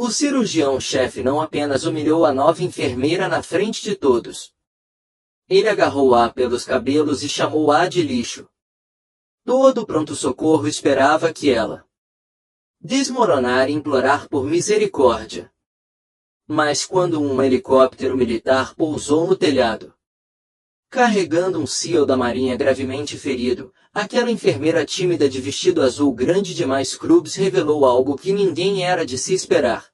O cirurgião-chefe não apenas humilhou a nova enfermeira na frente de todos. Ele agarrou-a pelos cabelos e chamou-a de lixo. Todo o pronto-socorro esperava que ela desmoronar e implorar por misericórdia. Mas quando um helicóptero militar pousou no telhado, carregando um SEAL da Marinha gravemente ferido, aquela enfermeira tímida de vestido azul grande demais Scrubs revelou algo que ninguém era de se esperar.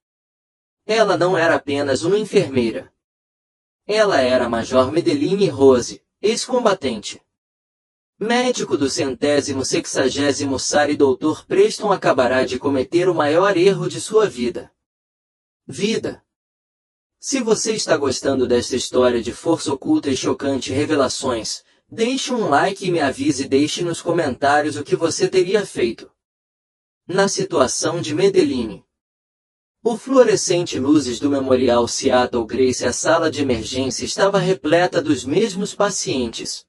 Ela não era apenas uma enfermeira. Ela era Major Madeline Rose, ex-combatente. Médico do 160º SAR, Dr. Preston acabará de cometer o maior erro de sua vida. Se você está gostando desta história de força oculta e chocante revelações, deixe um like e me avise e deixe nos comentários o que você teria feito na situação de Madeline. O fluorescente luzes do Memorial Seattle Grace, a sala de emergência estava repleta dos mesmos pacientes.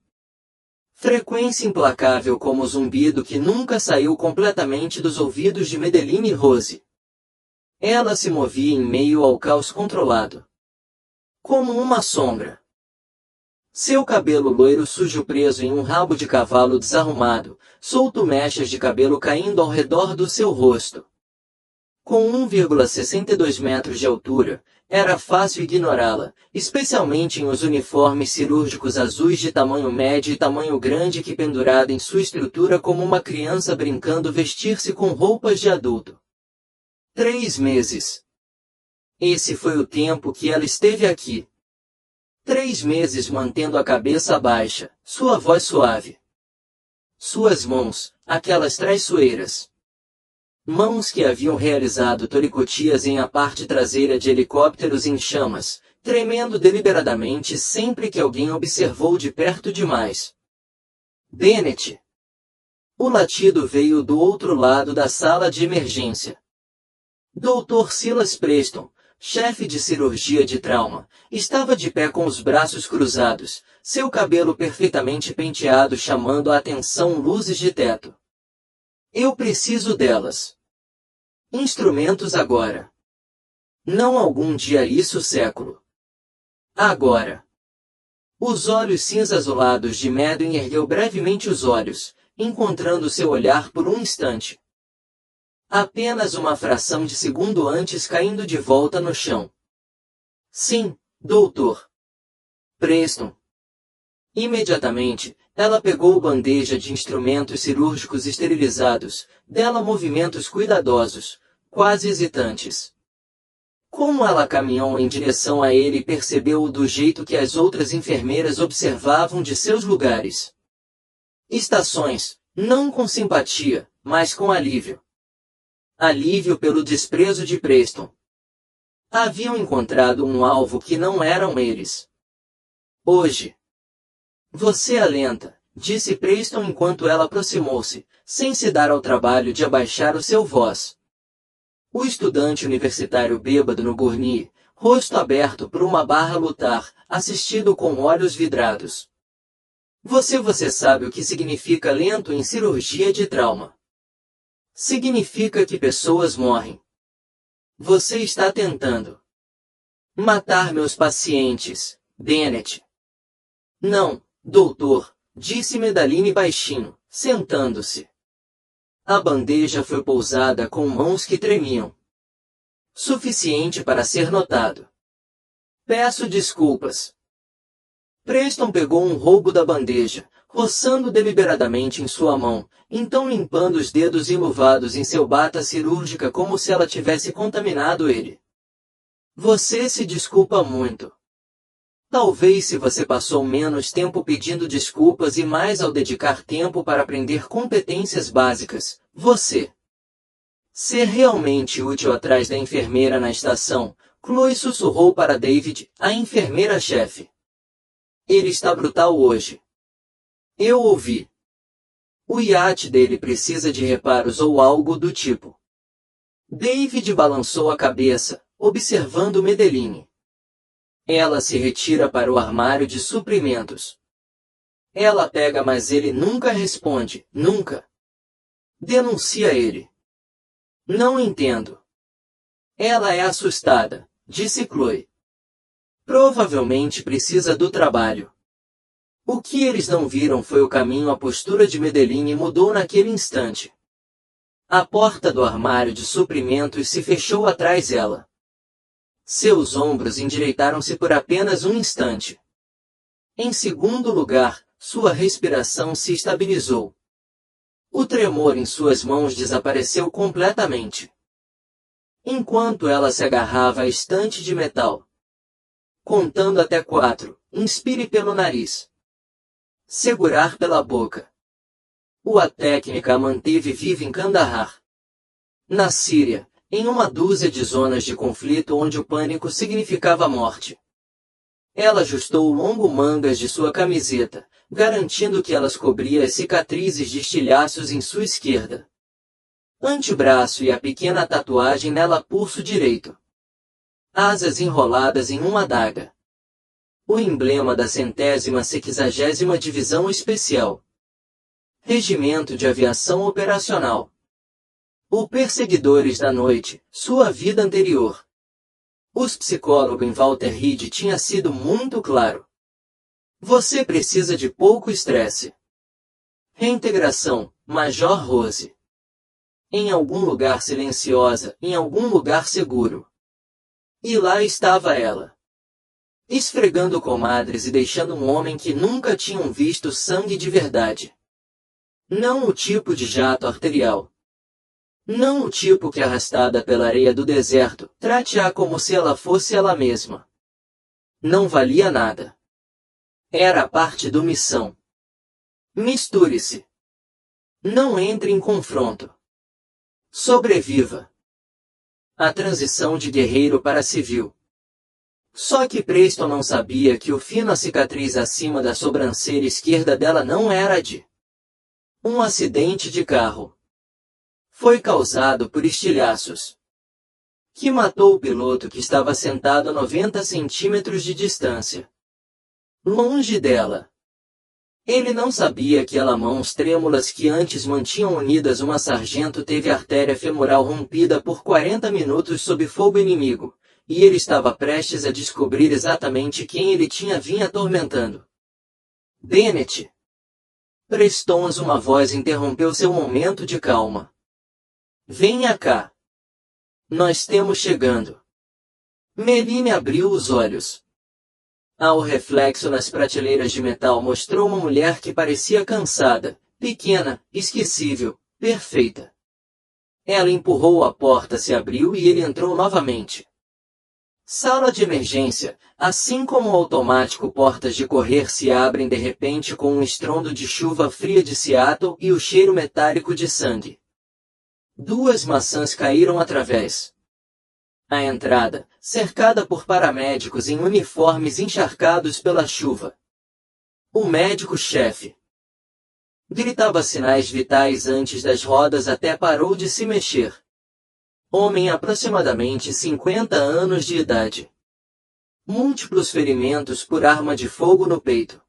Frequência implacável como o zumbido que nunca saiu completamente dos ouvidos de Madeline Rose. Ela se movia em meio ao caos controlado, como uma sombra. Seu cabelo loiro sujo preso em um rabo de cavalo desarrumado, solto mechas de cabelo caindo ao redor do seu rosto. Com 1,62 metros de altura, era fácil ignorá-la, especialmente em os uniformes cirúrgicos azuis de tamanho médio e tamanho grande que pendurada em sua estrutura como uma criança brincando vestir-se com roupas de adulto. 3 meses. Esse foi o tempo que ela esteve aqui. 3 meses mantendo a cabeça baixa, sua voz suave. Suas mãos, aquelas traiçoeiras. Mãos que haviam realizado toricotias em a parte traseira de helicópteros em chamas, tremendo deliberadamente sempre que alguém observou de perto demais. Bennett. O latido veio do outro lado da sala de emergência. Dr. Silas Preston, chefe de cirurgia de trauma, estava de pé com os braços cruzados, seu cabelo perfeitamente penteado chamando a atenção luzes de teto. Eu preciso delas. Instrumentos agora. Não algum dia isso século. Agora. Os olhos cinza azulados de Madden ergueu brevemente os olhos, encontrando seu olhar por um instante. Apenas uma fração de segundo antes caindo de volta no chão. Sim, doutor. Preston. Imediatamente, ela pegou bandeja de instrumentos cirúrgicos esterilizados, dela movimentos cuidadosos, quase hesitantes. Como ela caminhou em direção a ele e percebeu-o do jeito que as outras enfermeiras observavam de seus lugares. Estações, não com simpatia, mas com alívio. Alívio pelo desprezo de Preston. Haviam encontrado um alvo que não eram eles. Hoje. Você alenta, disse Preston enquanto ela aproximou-se, sem se dar ao trabalho de abaixar o seu voz. O estudante universitário bêbado no gurney, rosto aberto por uma barra lutar, assistido com olhos vidrados. Você sabe o que significa lento em cirurgia de trauma. Significa que pessoas morrem. Você está tentando matar meus pacientes, Bennett. Não, doutor, disse Madeline baixinho, sentando-se. A bandeja foi pousada com mãos que tremiam. Suficiente para ser notado. Peço desculpas. Preston pegou um roubo da bandeja, roçando deliberadamente em sua mão, então limpando os dedos enluvados em seu bata cirúrgica como se ela tivesse contaminado ele. Você se desculpa muito. Talvez se você passou menos tempo pedindo desculpas e mais ao dedicar tempo para aprender competências básicas, você ser realmente útil atrás da enfermeira na estação, Chloe sussurrou para David, a enfermeira-chefe. Ele está brutal hoje. Eu ouvi. O iate dele precisa de reparos ou algo do tipo. David balançou a cabeça, observando Madeline. Ela se retira para o armário de suprimentos. Ela pega, mas ele nunca responde, nunca. Denuncia ele. Não entendo. Ela é assustada, disse Chloe. Provavelmente precisa do trabalho. O que eles não viram foi o caminho. A postura de Madeline mudou naquele instante. A porta do armário de suprimentos se fechou atrás dela. Seus ombros endireitaram-se por apenas um instante. Em segundo lugar, sua respiração se estabilizou. O tremor em suas mãos desapareceu completamente. Enquanto ela se agarrava à estante de metal. Contando até 4, inspire pelo nariz. Segurar pela boca. A técnica a manteve viva em Kandahar. Na Síria, em uma dúzia de zonas de conflito onde o pânico significava morte. Ela ajustou o longo mangas de sua camiseta, garantindo que elas cobriam as cicatrizes de estilhaços em sua esquerda. Antebraço e a pequena tatuagem nela pulso direito. Asas enroladas em uma adaga. O emblema da 160ª Divisão Especial. Regimento de Aviação Operacional. O Perseguidores da Noite, sua vida anterior. Os psicólogos em Walter Reed tinha sido muito claro. Você precisa de pouco estresse. Reintegração, Major Rose. Em algum lugar silenciosa, em algum lugar seguro. E lá estava ela. Esfregando comadres e deixando um homem que nunca tinham visto sangue de verdade. Não o tipo de jato arterial. Não o tipo que, arrastada pela areia do deserto, trate-a como se ela fosse ela mesma. Não valia nada. Era parte do missão. Misture-se. Não entre em confronto. Sobreviva. A transição de guerreiro para civil. Só que Preston não sabia que o fino a cicatriz acima da sobrancelha esquerda dela não era de um acidente de carro. Foi causado por estilhaços. Que matou o piloto que estava sentado a 90 centímetros de distância. Longe dela. Ele não sabia que as mãos trêmulas que antes mantinham unidas uma sargento teve a artéria femoral rompida por 40 minutos sob fogo inimigo, e ele estava prestes a descobrir exatamente quem ele tinha vinha atormentando. Bennett. Prestons, uma voz interrompeu seu momento de calma. Venha cá. Nós temos chegando. Meline abriu os olhos. Ao reflexo nas prateleiras de metal mostrou uma mulher que parecia cansada, pequena, esquecível, perfeita. Ela empurrou a porta, se abriu e ele entrou novamente. Sala de emergência, assim como o automático portas de correr se abrem de repente com um estrondo de chuva fria de Seattle e o cheiro metálico de sangue. 2 maçãs caíram através. A entrada, cercada por paramédicos em uniformes encharcados pela chuva. O médico-chefe gritava sinais vitais antes das rodas até parou de se mexer. Homem aproximadamente 50 anos de idade. Múltiplos ferimentos por arma de fogo no peito.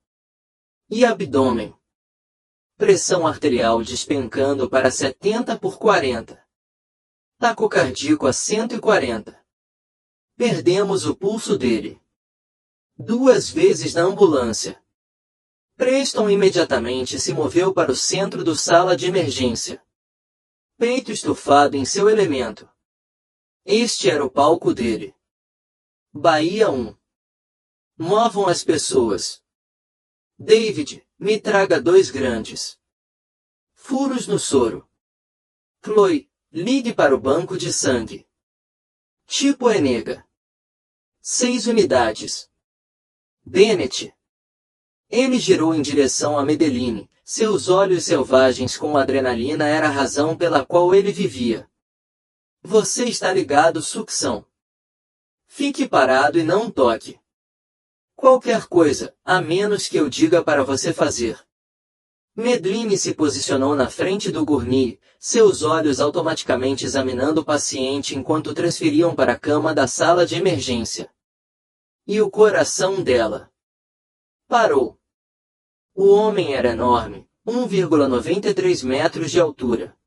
E abdômen. Pressão arterial despencando para 70/40. Taco cardíaco a 140. Perdemos o pulso dele. 2 vezes na ambulância. Preston imediatamente se moveu para o centro do sala de emergência. Peito estufado em seu elemento. Este era o palco dele. Bahia 1. Movam as pessoas. David, me traga 2 grandes furos no soro. Chloe, ligue para o banco de sangue. Tipo Enega. 6 unidades. Bennett. Ele girou em direção a Madeline. Seus olhos selvagens com adrenalina era a razão pela qual ele vivia. Você está ligado, sucção. Fique parado e não toque. Qualquer coisa, a menos que eu diga para você fazer. Madeline se posicionou na frente do gurney, seus olhos automaticamente examinando o paciente enquanto transferiam para a cama da sala de emergência. E o coração dela parou. O homem era enorme, 1,93 metros de altura.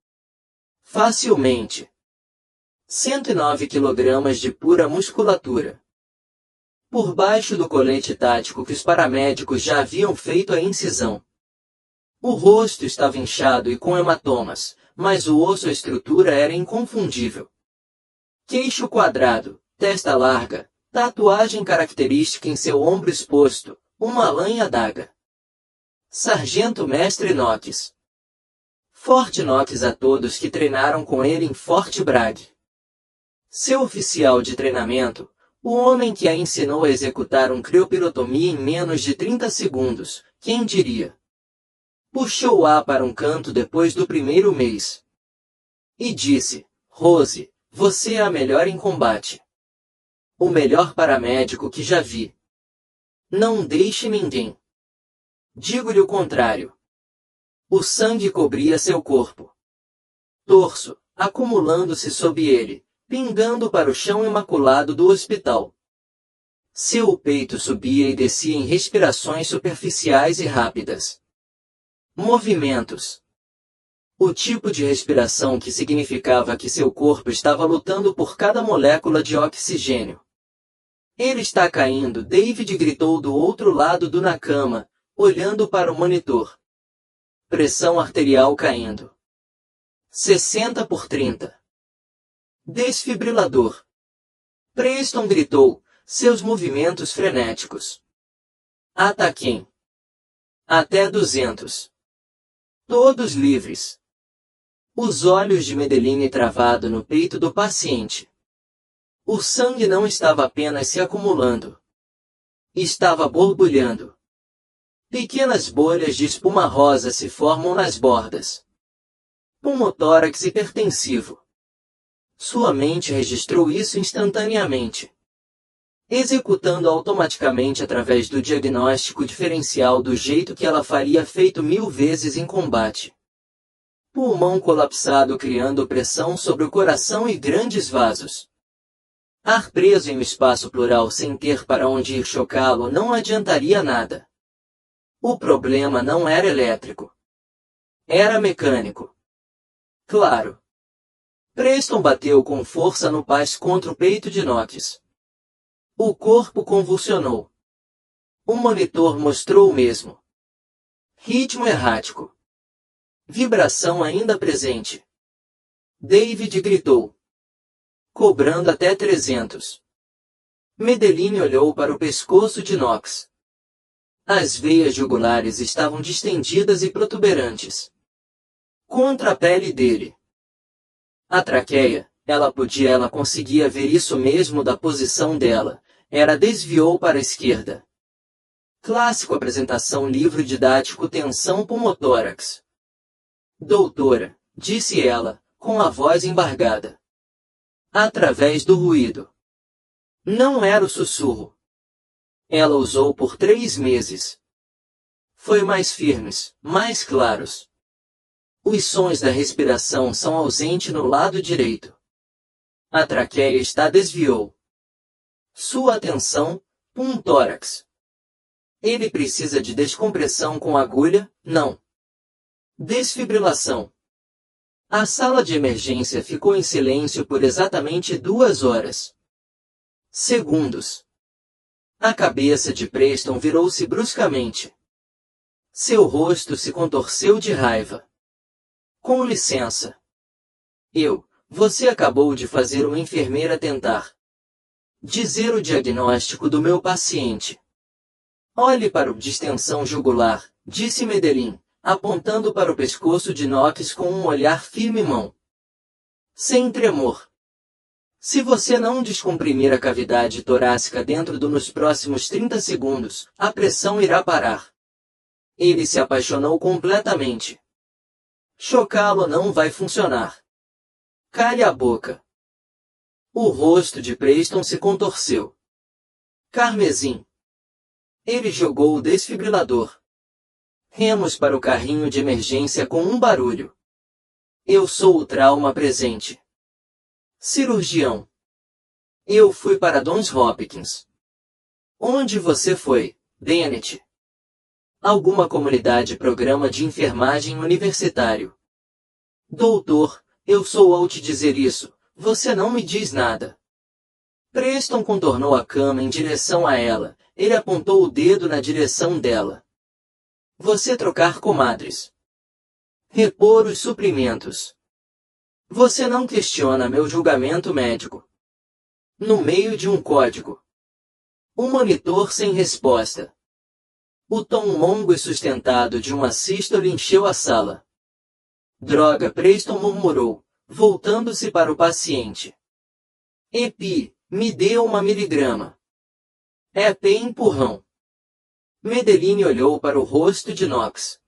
Facilmente 109 kg de pura musculatura. Por baixo do colete tático que os paramédicos já haviam feito a incisão. O rosto estava inchado e com hematomas, mas o osso e a estrutura era inconfundível. Queixo quadrado, testa larga, tatuagem característica em seu ombro exposto, uma lã e adaga. Sargento Mestre Knox. Forte Knox a todos que treinaram com ele em Fort Bragg. Seu oficial de treinamento, o homem que a ensinou a executar um criopirotomia em menos de 30 segundos, quem diria? Puxou-a para um canto depois do primeiro mês. E disse, Rose, você é a melhor em combate. O melhor paramédico que já vi. Não deixe ninguém. Digo-lhe o contrário. O sangue cobria seu corpo. Torso, acumulando-se sob ele, pingando para o chão imaculado do hospital. Seu peito subia e descia em respirações superficiais e rápidas. Movimentos. O tipo de respiração que significava que seu corpo estava lutando por cada molécula de oxigênio. Ele está caindo, David gritou do outro lado do na cama, olhando para o monitor. Pressão arterial caindo. 60 por 30. Desfibrilador. Preston gritou, seus movimentos frenéticos. Ataquem. Até 200. Todos livres. Os olhos de Madeline travado no peito do paciente. O sangue não estava apenas se acumulando. Estava borbulhando. Pequenas bolhas de espuma rosa se formam nas bordas. Pulmotórax hipertensivo. Sua mente registrou isso instantaneamente, executando automaticamente através do diagnóstico diferencial do jeito que ela faria feito 1000 vezes em combate. Pulmão colapsado criando pressão sobre o coração e grandes vasos. Ar preso em um espaço plural sem ter para onde ir chocá-lo não adiantaria nada. O problema não era elétrico. Era mecânico. Claro. Preston bateu com força no pás contra o peito de Knox. O corpo convulsionou. O monitor mostrou o mesmo. Ritmo errático. Vibração ainda presente. David gritou. Cobrando até 300. Madeline olhou para o pescoço de Knox. As veias jugulares estavam distendidas e protuberantes. Contra a pele dele. A traqueia, ela conseguia ver isso mesmo da posição dela, desviou para a esquerda. Clássico apresentação livro didático tensão pulmotórax. Doutora, disse ela, com a voz embargada. Através do ruído. Não era o sussurro. Ela usou por 3 meses. Foi mais firmes, mais claros. Os sons da respiração são ausentes no lado direito. A traqueia desviou. Sua atenção, pulmotórax. Ele precisa de descompressão com agulha? Não. Desfibrilação. A sala de emergência ficou em silêncio por exatamente 2 horas. Segundos. A cabeça de Preston virou-se bruscamente. Seu rosto se contorceu de raiva. Com licença. Você acabou de fazer uma enfermeira tentar dizer o diagnóstico do meu paciente. Olhe para o distensão jugular, disse Madeline, apontando para o pescoço de Knox com um olhar firme e mão. Sem tremor. Se você não descomprimir a cavidade torácica dentro nos próximos 30 segundos, a pressão irá parar. Ele se apaixonou completamente. Chocá-lo não vai funcionar. Cale a boca. O rosto de Preston se contorceu. Carmesim. Ele jogou o desfibrilador. Remos para o carrinho de emergência com um barulho. Eu sou o trauma presente. Cirurgião. Eu fui para Johns Hopkins. Onde você foi, Bennett? Alguma comunidade programa de enfermagem universitário. Doutor, eu sou ao te dizer isso, você não me diz nada. Preston contornou a cama em direção a ela. Ele apontou o dedo na direção dela. Você trocar comadres. Repor os suprimentos. Você não questiona meu julgamento médico. No meio de um código. O monitor sem resposta. O tom longo e sustentado de uma sístole encheu a sala. Droga, Preston murmurou, voltando-se para o paciente. Epi, me dê 1 miligrama. EP empurrão. Medellín olhou para o rosto de Knox.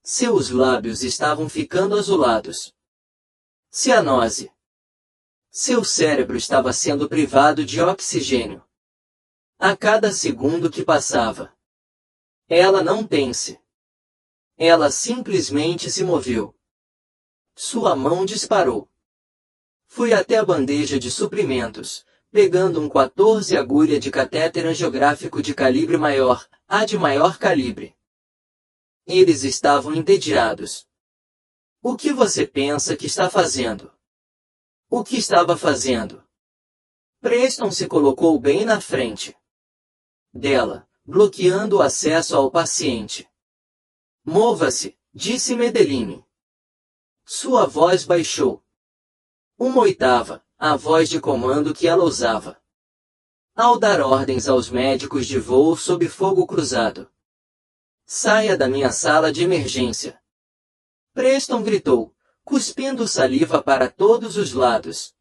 Seus lábios estavam ficando azulados. Cianose. Seu cérebro estava sendo privado de oxigênio. A cada segundo que passava. Ela não pense. Ela simplesmente se moveu. Sua mão disparou. Fui até a bandeja de suprimentos, pegando um 14 agulha de catéter angiográfico de calibre maior, a de maior calibre. Eles estavam entediados. O que você pensa que está fazendo? O que estava fazendo? Preston se colocou bem na frente dela, bloqueando o acesso ao paciente. Mova-se, disse Medellín. Sua voz baixou. 1/8, a voz de comando que ela usava. Ao dar ordens aos médicos de voo sob fogo cruzado. Saia da minha sala de emergência. Preston gritou, cuspindo saliva para todos os lados.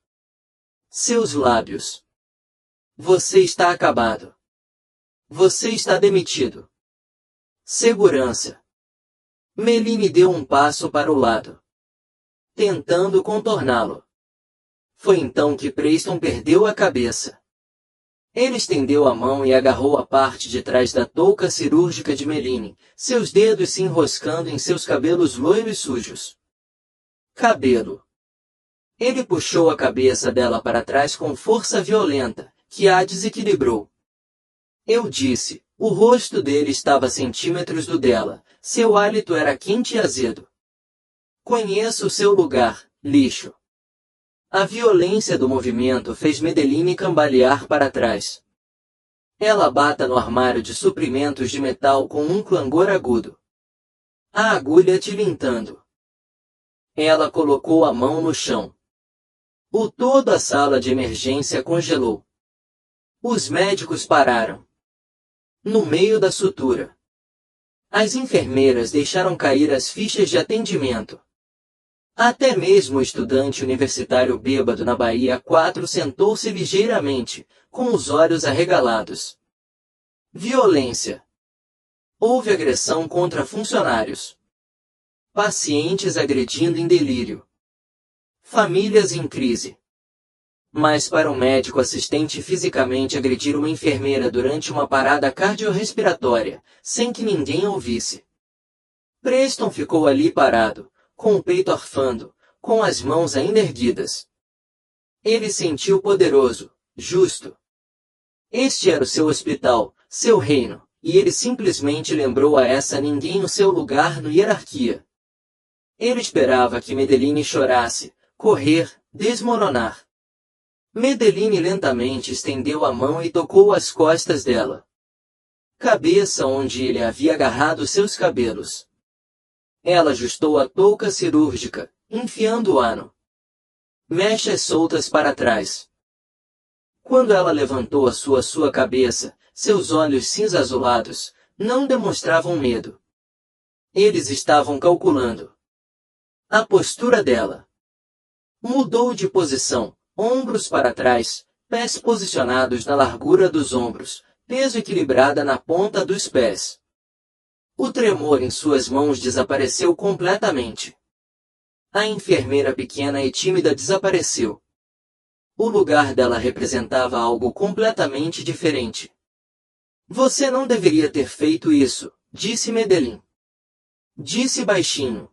Seus lábios. Você está acabado. Você está demitido. Segurança. Medellín deu um passo para o lado, tentando contorná-lo. Foi então que Preston perdeu a cabeça. Ele estendeu a mão e agarrou a parte de trás da touca cirúrgica de Medellín, seus dedos se enroscando em seus cabelos loiros sujos. Cabelo. Ele puxou a cabeça dela para trás com força violenta, que a desequilibrou. Eu disse, o rosto dele estava a centímetros do dela, seu hálito era quente e azedo. Conheço o seu lugar, lixo. A violência do movimento fez Medellín cambalear para trás. Ela bata no armário de suprimentos de metal com um clangor agudo. A agulha tilintando. Ela colocou a mão no chão. Toda a sala de emergência congelou. Os médicos pararam. No meio da sutura. As enfermeiras deixaram cair as fichas de atendimento. Até mesmo o estudante universitário bêbado na Bahia 4 sentou-se ligeiramente, com os olhos arregalados. Violência. Houve agressão contra funcionários. Pacientes agredindo em delírio. Famílias em crise. Mas para um médico assistente fisicamente agredir uma enfermeira durante uma parada cardiorrespiratória, sem que ninguém ouvisse. Preston ficou ali parado, com o peito arfando, com as mãos ainda erguidas. Ele sentiu poderoso, justo. Este era o seu hospital, seu reino, e ele simplesmente lembrou a essa ninguém o seu lugar na hierarquia. Ele esperava que Medellín chorasse, correr, desmoronar. Medellín lentamente estendeu a mão e tocou as costas dela. Cabeça onde ele havia agarrado seus cabelos. Ela ajustou a touca cirúrgica, enfiando o ano. Mechas soltas para trás. Quando ela levantou a sua cabeça, seus olhos cinza-azulados não demonstravam medo. Eles estavam calculando. A postura dela. Mudou de posição, ombros para trás, pés posicionados na largura dos ombros, peso equilibrada na ponta dos pés. O tremor em suas mãos desapareceu completamente. A enfermeira pequena e tímida desapareceu. O lugar dela representava algo completamente diferente. Você não deveria ter feito isso, disse Medellín. Disse baixinho.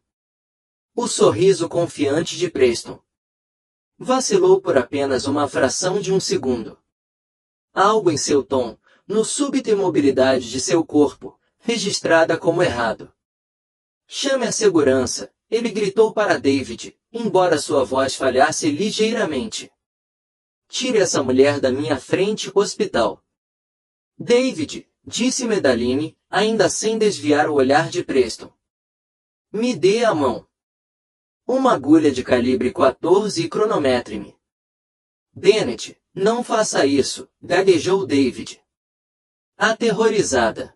O sorriso confiante de Preston. Vacilou por apenas uma fração de um segundo. Algo em seu tom, no súbita imobilidade de seu corpo, registrada como errado. Chame a segurança, ele gritou para David, embora sua voz falhasse ligeiramente. Tire essa mulher da minha frente, hospital. David, disse Madeline, ainda sem desviar o olhar de Preston. Me dê a mão. Uma agulha de calibre 14 e cronometre-me. Bennett, não faça isso, gaguejou David. Aterrorizada.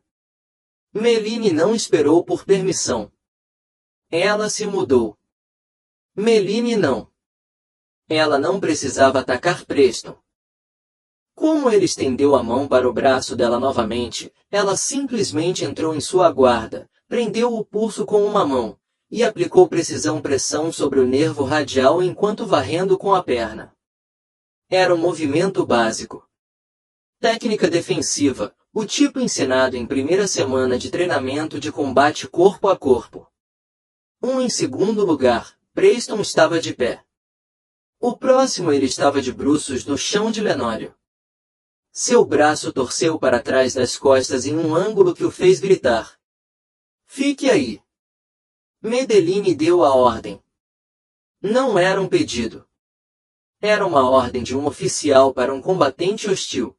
Meline não esperou por permissão. Ela se mudou. Meline não. Ela não precisava atacar Preston. Como ele estendeu a mão para o braço dela novamente, ela simplesmente entrou em sua guarda, prendeu o pulso com uma mão, e aplicou pressão sobre o nervo radial enquanto varrendo com a perna. Era um movimento básico. Técnica defensiva, o tipo ensinado em primeira semana de treinamento de combate corpo a corpo. Em segundo lugar, Preston estava de pé. O próximo ele estava de bruços no chão de lenório. Seu braço torceu para trás das costas em um ângulo que o fez gritar. Fique aí. Madeline deu a ordem. Não era um pedido. Era uma ordem de um oficial para um combatente hostil.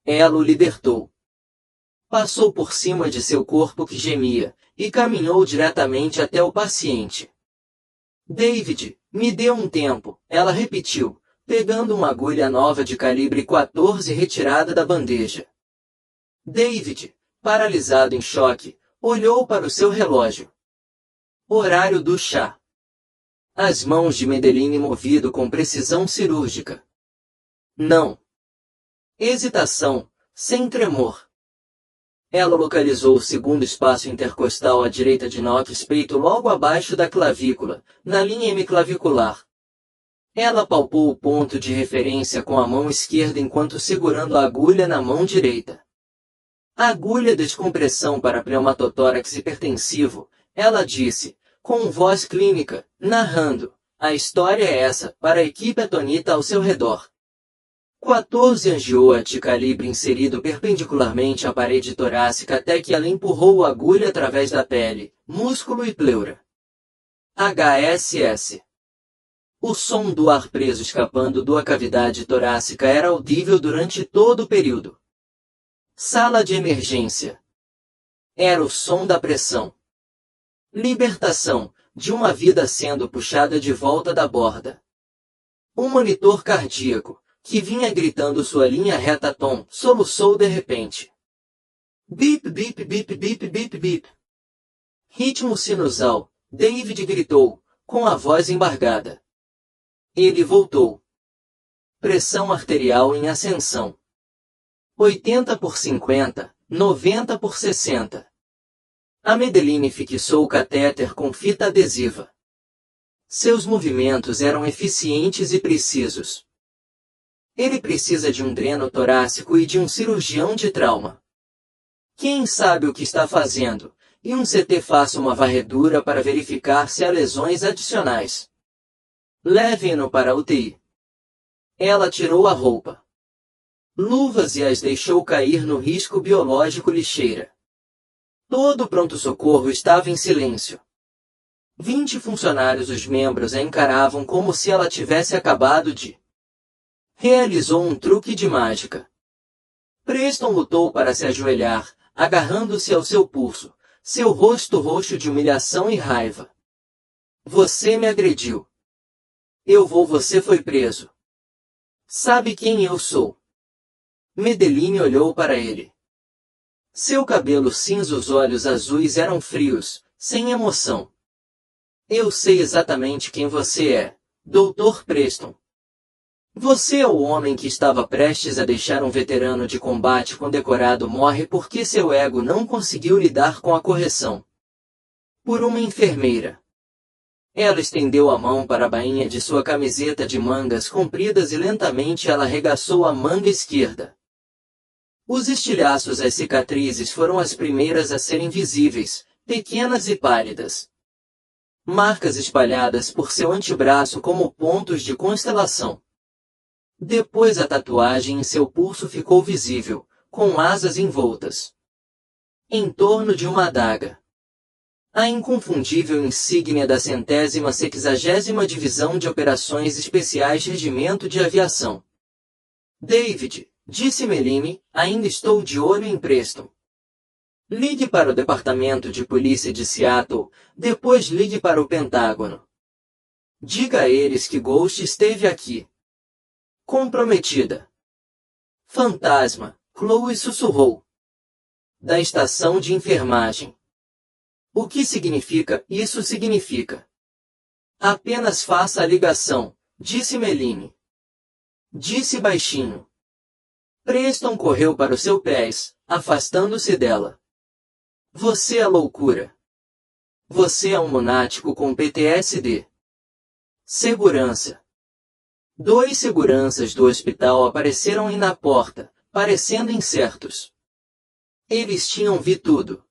Ela o libertou. Passou por cima de seu corpo que gemia, e caminhou diretamente até o paciente. David, me dê um tempo, ela repetiu, pegando uma agulha nova de calibre 14 retirada da bandeja. David, paralisado em choque, olhou para o seu relógio. Horário do chá. As mãos de Madeline movido com precisão cirúrgica. Não. Hesitação, sem tremor. Ela localizou o segundo espaço intercostal à direita de Knox peito logo abaixo da clavícula, na linha hemiclavicular. Ela palpou o ponto de referência com a mão esquerda enquanto segurando a agulha na mão direita. Agulha de descompressão para pneumatotórax hipertensivo, ela disse, com voz clínica, narrando, a história é essa, para a equipe atonita ao seu redor. 14 angioa de calibre inserido perpendicularmente à parede torácica até que ela empurrou a agulha através da pele, músculo e pleura. HSS. O som do ar preso escapando da cavidade torácica era audível durante todo o período. Sala de emergência. Era o som da pressão. Libertação, de uma vida sendo puxada de volta da borda. Um monitor cardíaco, que vinha gritando sua linha reta tom, soluçou de repente. Bip, bip, bip, bip, bip, bip. Ritmo sinusal, David gritou, com a voz embargada. Ele voltou. Pressão arterial em ascensão. 80 por 50, 90 por 60. A Madeline fixou o catéter com fita adesiva. Seus movimentos eram eficientes e precisos. Ele precisa de um dreno torácico e de um cirurgião de trauma. Quem sabe o que está fazendo, e um CT faça uma varredura para verificar se há lesões adicionais. Levem-no para a UTI. Ela tirou a roupa. Luvas e as deixou cair no risco biológico lixeira. Todo o pronto-socorro estava em silêncio. 20 funcionários os membros a encaravam como se ela tivesse acabado de... Realizou um truque de mágica. Preston lutou para se ajoelhar, agarrando-se ao seu pulso, seu rosto roxo de humilhação e raiva. Você me agrediu. Você foi preso. Sabe quem eu sou? Madeline olhou para ele. Seu cabelo cinza e os olhos azuis eram frios, sem emoção. Eu sei exatamente quem você é, Dr. Preston. Você é o homem que estava prestes a deixar um veterano de combate condecorado morre porque seu ego não conseguiu lidar com a correção. Por uma enfermeira. Ela estendeu a mão para a bainha de sua camiseta de mangas compridas e lentamente ela arregaçou a manga esquerda. Os estilhaços às cicatrizes foram as primeiras a serem visíveis, pequenas e pálidas. Marcas espalhadas por seu antebraço como pontos de constelação. Depois a tatuagem em seu pulso ficou visível, com asas envoltas. Em torno de uma adaga. A inconfundível insígnia da 160ª Divisão de Operações Especiais Regimento de Aviação. David, disse Melanie, ainda estou de olho em Preston. Ligue para o Departamento de Polícia de Seattle, depois ligue para o Pentágono. Diga a eles que Ghost esteve aqui. Comprometida. Fantasma, Chloe sussurrou. Da estação de enfermagem. O que significa isso significa? Apenas faça a ligação, disse Melanie. Disse baixinho. Preston correu para os seus pés, afastando-se dela. Você é loucura. Você é um lunático com PTSD. Segurança. 2 seguranças do hospital apareceram na porta, parecendo incertos. Eles tinham vi tudo.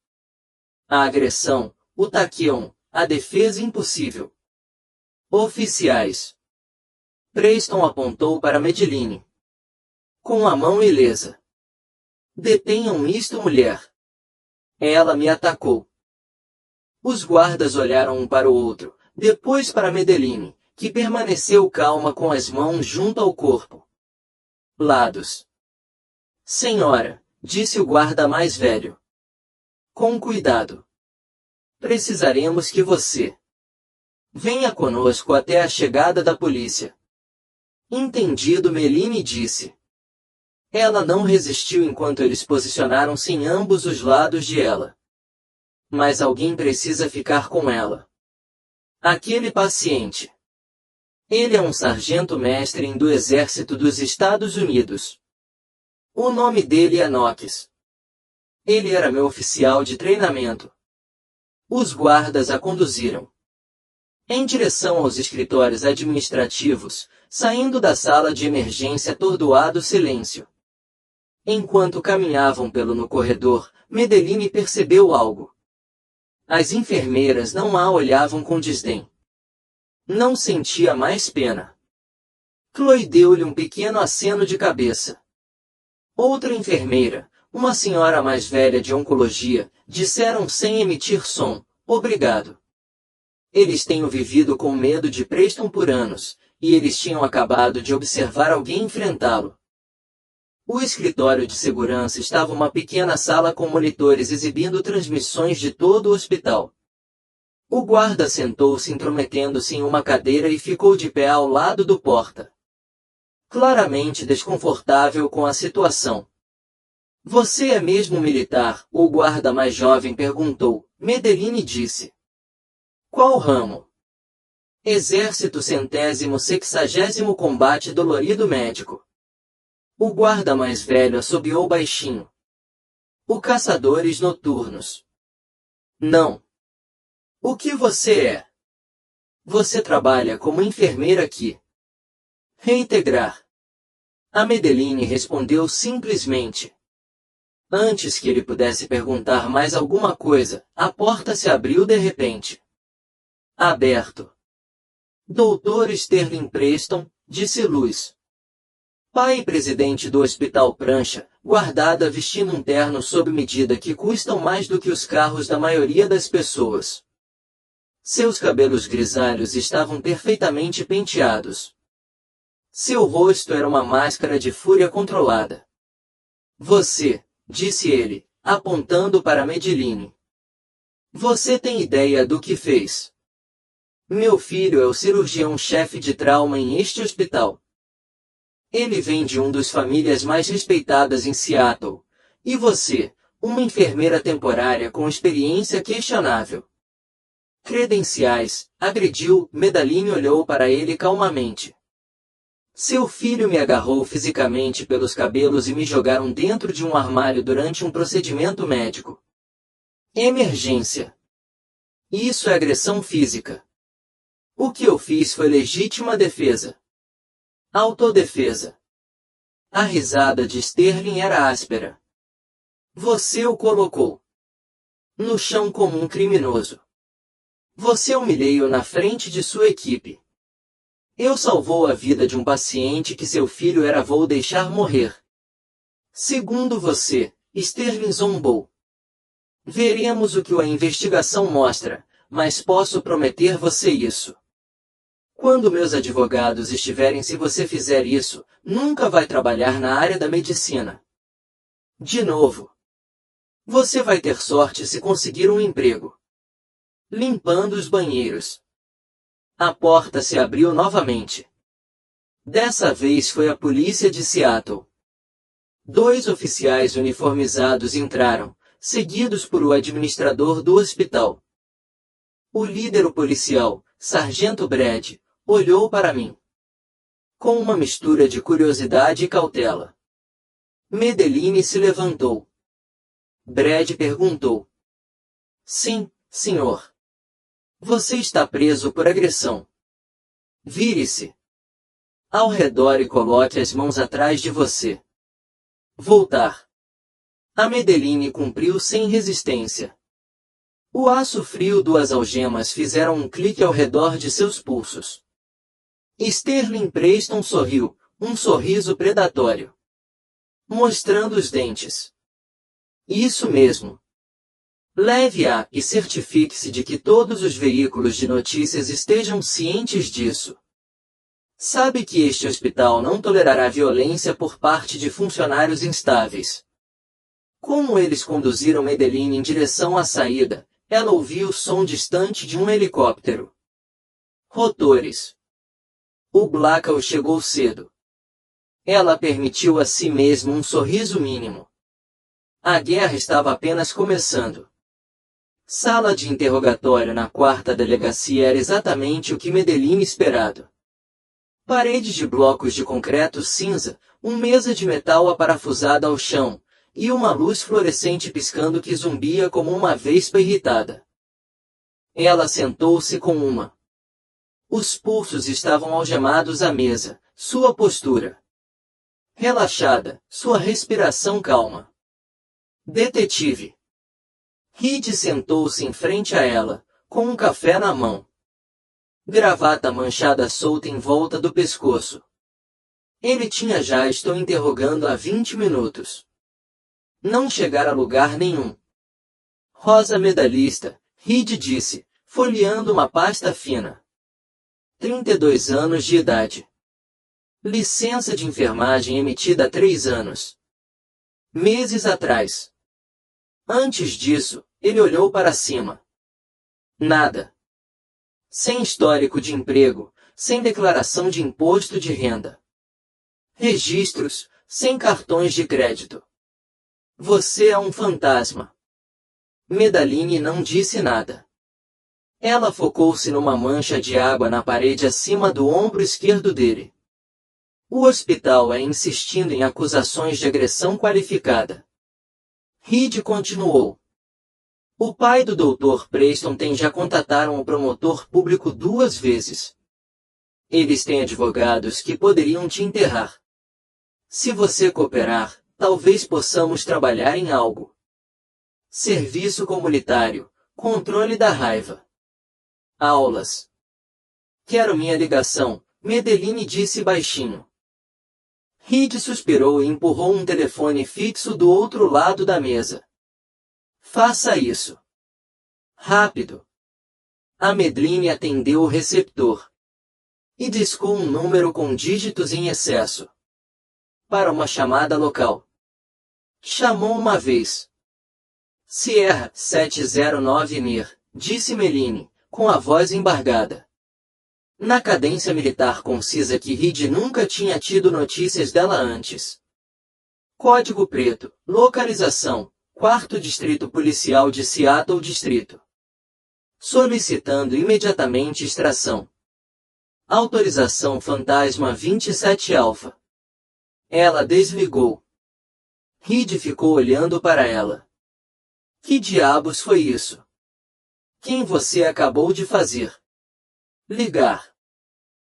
A agressão, o taqueão, a defesa impossível. Oficiais. Preston apontou para Madeline. Com a mão ilesa. Detenham isto, mulher. Ela me atacou. Os guardas olharam um para o outro, depois para Madeline, que permaneceu calma com as mãos junto ao corpo. Lados. Senhora, disse o guarda mais velho. Com cuidado. Precisaremos que você venha conosco até a chegada da polícia. Entendido, Melanie disse. Ela não resistiu enquanto eles posicionaram-se em ambos os lados de ela. Mas alguém precisa ficar com ela. Aquele paciente. Ele é um sargento-mestre do Exército dos Estados Unidos. O nome dele é Knox. Ele era meu oficial de treinamento. Os guardas a conduziram em direção aos escritórios administrativos, saindo da sala de emergência atordoado silêncio. Enquanto caminhavam no corredor, Madeline percebeu algo. As enfermeiras não a olhavam com desdém. Não sentia mais pena. Chloe deu-lhe um pequeno aceno de cabeça. Outra enfermeira, uma senhora mais velha de oncologia, disseram sem emitir som, obrigado. Eles tinham vivido com medo de Preston por anos, e eles tinham acabado de observar alguém enfrentá-lo. O escritório de segurança estava uma pequena sala com monitores exibindo transmissões de todo o hospital. O guarda sentou-se intrometendo-se em uma cadeira e ficou de pé ao lado do porta. Claramente desconfortável com a situação. Você é mesmo militar? O guarda mais jovem perguntou. Madeline disse. Qual ramo? Exército 160º Combate Dolorido Médico. O guarda mais velho assobiou baixinho. O Caçadores Noturnos. Não. O que você é? Você trabalha como enfermeira aqui. Reintegrar. A Madeline respondeu simplesmente. Antes que ele pudesse perguntar mais alguma coisa, a porta se abriu de repente. Aberto. Dr. Sterling Preston, disse Luz. Pai e presidente do Hospital Prancha, guardada vestindo um terno sob medida que custam mais do que os carros da maioria das pessoas. Seus cabelos grisalhos estavam perfeitamente penteados. Seu rosto era uma máscara de fúria controlada. Você, disse ele, apontando para Madeline. Você tem ideia do que fez? Meu filho é o cirurgião-chefe de trauma em este hospital. Ele vem de uma das famílias mais respeitadas em Seattle. E você, uma enfermeira temporária com experiência questionável. Credenciais, agrediu, Madeline olhou para ele calmamente. Seu filho me agarrou fisicamente pelos cabelos e me jogaram dentro de um armário durante um procedimento médico. Emergência. Isso é agressão física. O que eu fiz foi legítima defesa. Autodefesa. A risada de Sterling era áspera. Você o colocou no chão como um criminoso. Você humilhou-o na frente de sua equipe. Eu salvou a vida de um paciente que seu filho vou deixar morrer. Segundo você, Sterling zombou. Veremos o que a investigação mostra, mas posso prometer você isso. Quando meus advogados estiverem, se você fizer isso, nunca vai trabalhar na área da medicina. De novo. Você vai ter sorte se conseguir um emprego. Limpando os banheiros. A porta se abriu novamente. Dessa vez foi a polícia de Seattle. 2 oficiais uniformizados entraram, seguidos por o administrador do hospital. O líder policial, Sargento Brad, olhou para mim. Com uma mistura de curiosidade e cautela. Medellín se levantou. Brad perguntou. Sim, senhor. Você está preso por agressão. Vire-se ao redor e coloque as mãos atrás de você. Voltar. A Medellín cumpriu sem resistência. O aço frio das algemas fizeram um clique ao redor de seus pulsos. Sterling Preston sorriu, um sorriso predatório. Mostrando os dentes. Isso mesmo. Leve-a e certifique-se de que todos os veículos de notícias estejam cientes disso. Sabe que este hospital não tolerará violência por parte de funcionários instáveis. Como eles conduziram Medellín em direção à saída, ela ouviu o som distante de um helicóptero. Rotores. O Blackout chegou cedo. Ela permitiu a si mesma um sorriso mínimo. A guerra estava apenas começando. Sala de interrogatório na 4ª delegacia era exatamente o que Medellín esperado. Paredes de blocos de concreto cinza, uma mesa de metal aparafusada ao chão, e uma luz fluorescente piscando que zumbia como uma vespa irritada. Ela sentou-se com uma. Os pulsos estavam algemados à mesa, sua postura relaxada, sua respiração calma. Detetive. Reed sentou-se em frente a ela, com um café na mão. Gravata manchada solta em volta do pescoço. Ele tinha já estou interrogando há 20 minutos. Não chegar a lugar nenhum. Rosa medalhista, Reed disse, folheando uma pasta fina. 32 anos de idade. Licença de enfermagem emitida há 3 anos. Meses atrás. Antes disso, ele olhou para cima. Nada. Sem histórico de emprego, sem declaração de imposto de renda. Registros, sem cartões de crédito. Você é um fantasma. Medellín não disse nada. Ela focou-se numa mancha de água na parede acima do ombro esquerdo dele. O hospital é insistindo em acusações de agressão qualificada. Reed continuou. O pai do Dr. Preston já contataram o promotor público 2 vezes. Eles têm advogados que poderiam te enterrar. Se você cooperar, talvez possamos trabalhar em algo. Serviço comunitário, controle da raiva. Aulas. Quero minha ligação, Medellín disse baixinho. Reed suspirou e empurrou um telefone fixo do outro lado da mesa. Faça isso. Rápido. A Medellín atendeu o receptor. E discou um número com dígitos em excesso. Para uma chamada local. Chamou uma vez. Sierra 709 Mir, disse Medellín, com a voz embargada. Na cadência militar concisa que Reed nunca tinha tido notícias dela antes. Código preto, localização, 4º Distrito Policial de Seattle Distrito. Solicitando imediatamente extração. Autorização Fantasma 27 Alpha. Ela desligou. Reed ficou olhando para ela. Que diabos foi isso? Quem você acabou de fazer? Ligar.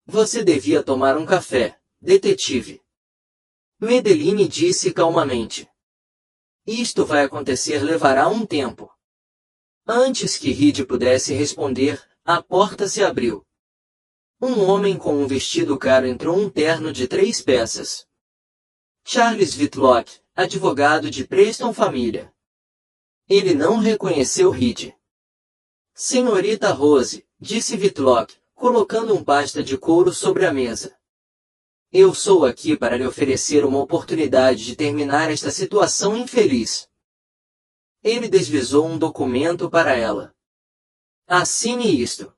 Você devia tomar um café, detetive. Medellín disse calmamente. Isto vai acontecer, levará um tempo. Antes que Reed pudesse responder, a porta se abriu. Um homem com um vestido caro entrou, um terno de 3 peças. Charles Whitlock, advogado de Preston Família. Ele não reconheceu Reed. Senhorita Rose, disse Whitlock, colocando um pasta de couro sobre a mesa. Eu sou aqui para lhe oferecer uma oportunidade de terminar esta situação infeliz. Ele deslizou um documento para ela. Assine isto.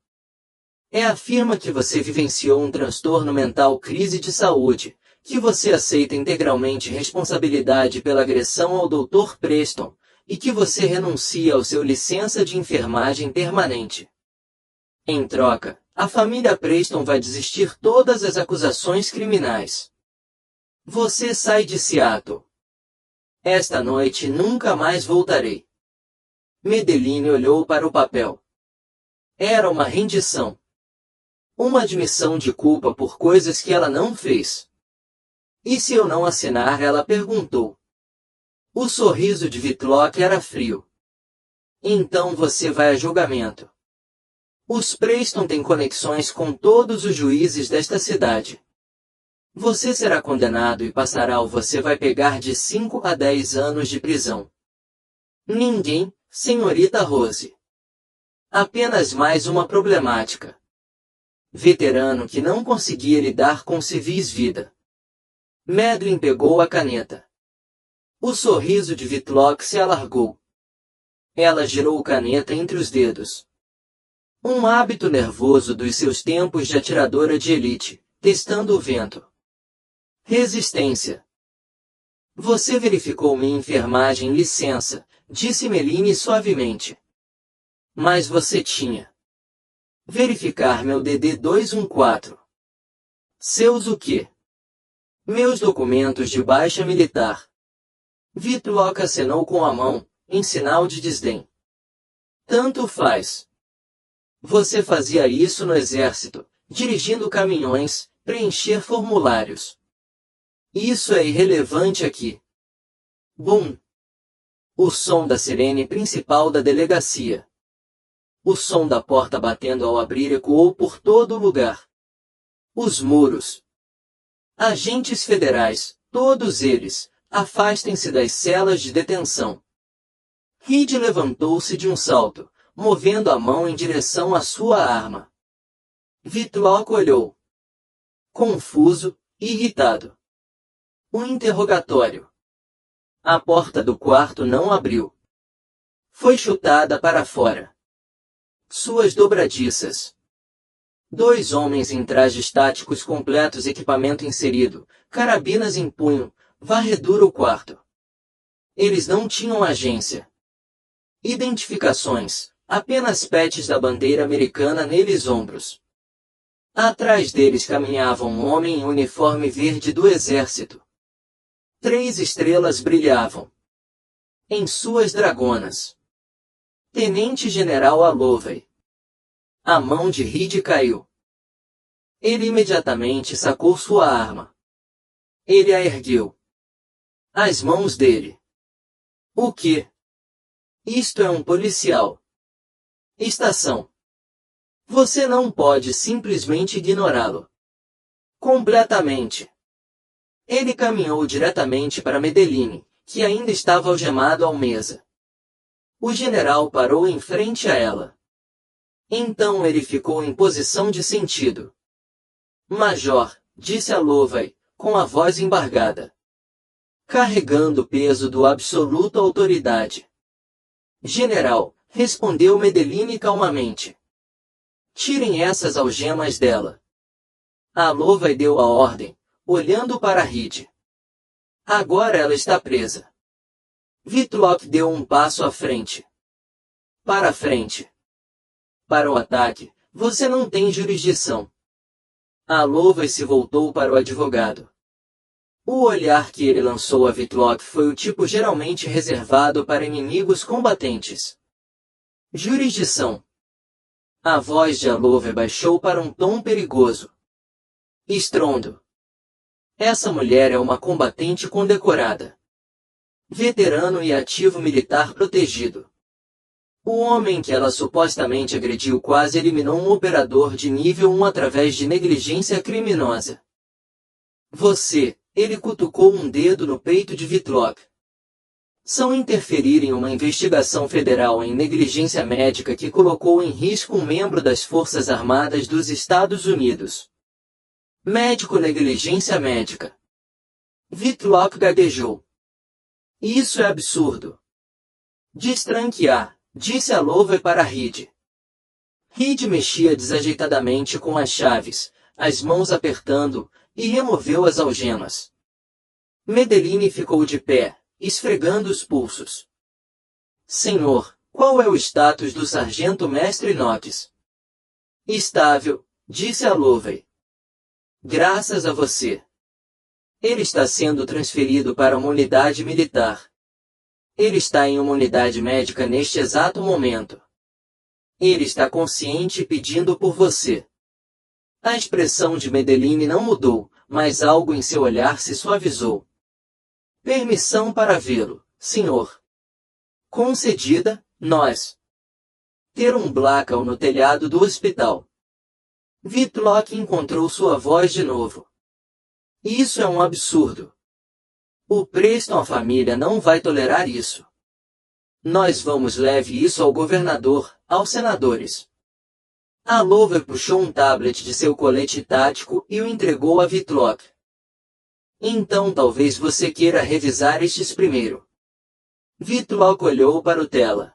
Afirma que você vivenciou um transtorno mental crise de saúde, que você aceita integralmente responsabilidade pela agressão ao Dr. Preston, e que você renuncia ao seu licença de enfermagem permanente. Em troca, a família Preston vai desistir todas as acusações criminais. Você sai de Seattle. Esta noite nunca mais voltarei. Madeline olhou para o papel. Era uma rendição. Uma admissão de culpa por coisas que ela não fez. E se eu não assinar? Ela perguntou. O sorriso de Whitlock era frio. Então você vai a julgamento. Os Preston têm conexões com todos os juízes desta cidade. Você será condenado e passará ou você vai pegar de 5 a 10 anos de prisão. Ninguém, senhorita Rose. Apenas mais uma problemática. Veterano que não conseguia lidar com civis vida. Madeline pegou a caneta. O sorriso de Whitlock se alargou. Ela girou a caneta entre os dedos. Um hábito nervoso dos seus tempos de atiradora de elite, testando o vento. Resistência. Você verificou minha enfermagem licença, disse Meline suavemente. Mas você tinha. Verificar meu DD 214. Seus o quê? Meus documentos de baixa militar. Whitlock acenou com a mão, em sinal de desdém. Tanto faz. Você fazia isso no exército, dirigindo caminhões, preencher formulários. Isso é irrelevante aqui. Bum! O som da sirene principal da delegacia. O som da porta batendo ao abrir ecoou por todo o lugar. Os muros. Agentes federais, todos eles, afastem-se das celas de detenção. Reed levantou-se de um salto, movendo a mão em direção à sua arma. Whitlock olhou. Confuso, irritado. Um interrogatório. A porta do quarto não abriu. Foi chutada para fora. Suas dobradiças. 2 homens em trajes táticos completos, equipamento inserido, carabinas em punho, varredura o quarto. Eles não tinham agência. Identificações, apenas patches da bandeira americana neles ombros. Atrás deles caminhava um homem em uniforme verde do exército. 3 estrelas brilhavam em suas dragonas. Tenente-General Allovey. A mão de Reed caiu. Ele imediatamente sacou sua arma. Ele a ergueu. As mãos dele. O quê? Isto é um policial. Estação. Você não pode simplesmente ignorá-lo. Completamente. Ele caminhou diretamente para Madeline, que ainda estava algemado à mesa. O general parou em frente a ela. Então ele ficou em posição de sentido. Major, disse Allovey, com a voz embargada. Carregando o peso do absoluto autoridade. General, respondeu Madeline calmamente. Tirem essas algemas dela. Allovey deu a ordem, olhando para Reed. Agora ela está presa. Whitlock deu um passo à frente. Para frente. Para o ataque, você não tem jurisdição. Allovey se voltou para o advogado. O olhar que ele lançou a Whitlock foi o tipo geralmente reservado para inimigos combatentes. Jurisdição. A voz de Allovey baixou para um tom perigoso. Estrondo. Essa mulher é uma combatente condecorada. Veterano e ativo militar protegido. O homem que ela supostamente agrediu quase eliminou um operador de nível 1 através de negligência criminosa. Você, ele cutucou um dedo no peito de Whitlock. são interferir em uma investigação federal em negligência médica que colocou em risco um membro das Forças Armadas dos Estados Unidos. Médico negligência médica. Whitlock gaguejou. Isso é absurdo. Destranquear, disse a Lowe para Reed. Reed mexia desajeitadamente com as chaves, as mãos apertando, e removeu as algemas. Madeline ficou de pé, esfregando os pulsos. Senhor, qual é o status do sargento mestre Knox? Estável, disse a Lowe. Graças a você. Ele está sendo transferido para uma unidade militar. Ele está em uma unidade médica neste exato momento. Ele está consciente e pedindo por você. A expressão de Madeline não mudou, mas algo em seu olhar se suavizou. Permissão para vê-lo, senhor. Concedida, nós. Ter um Blackwell no telhado do hospital. Whitlock encontrou sua voz de novo. Isso é um absurdo. O Preston, a família não vai tolerar isso. Nós vamos leve isso ao governador, aos senadores. A Lowe puxou um tablet de seu colete tático e o entregou a Whitlock. Então talvez você queira revisar estes primeiro. Whitlock olhou para o tela.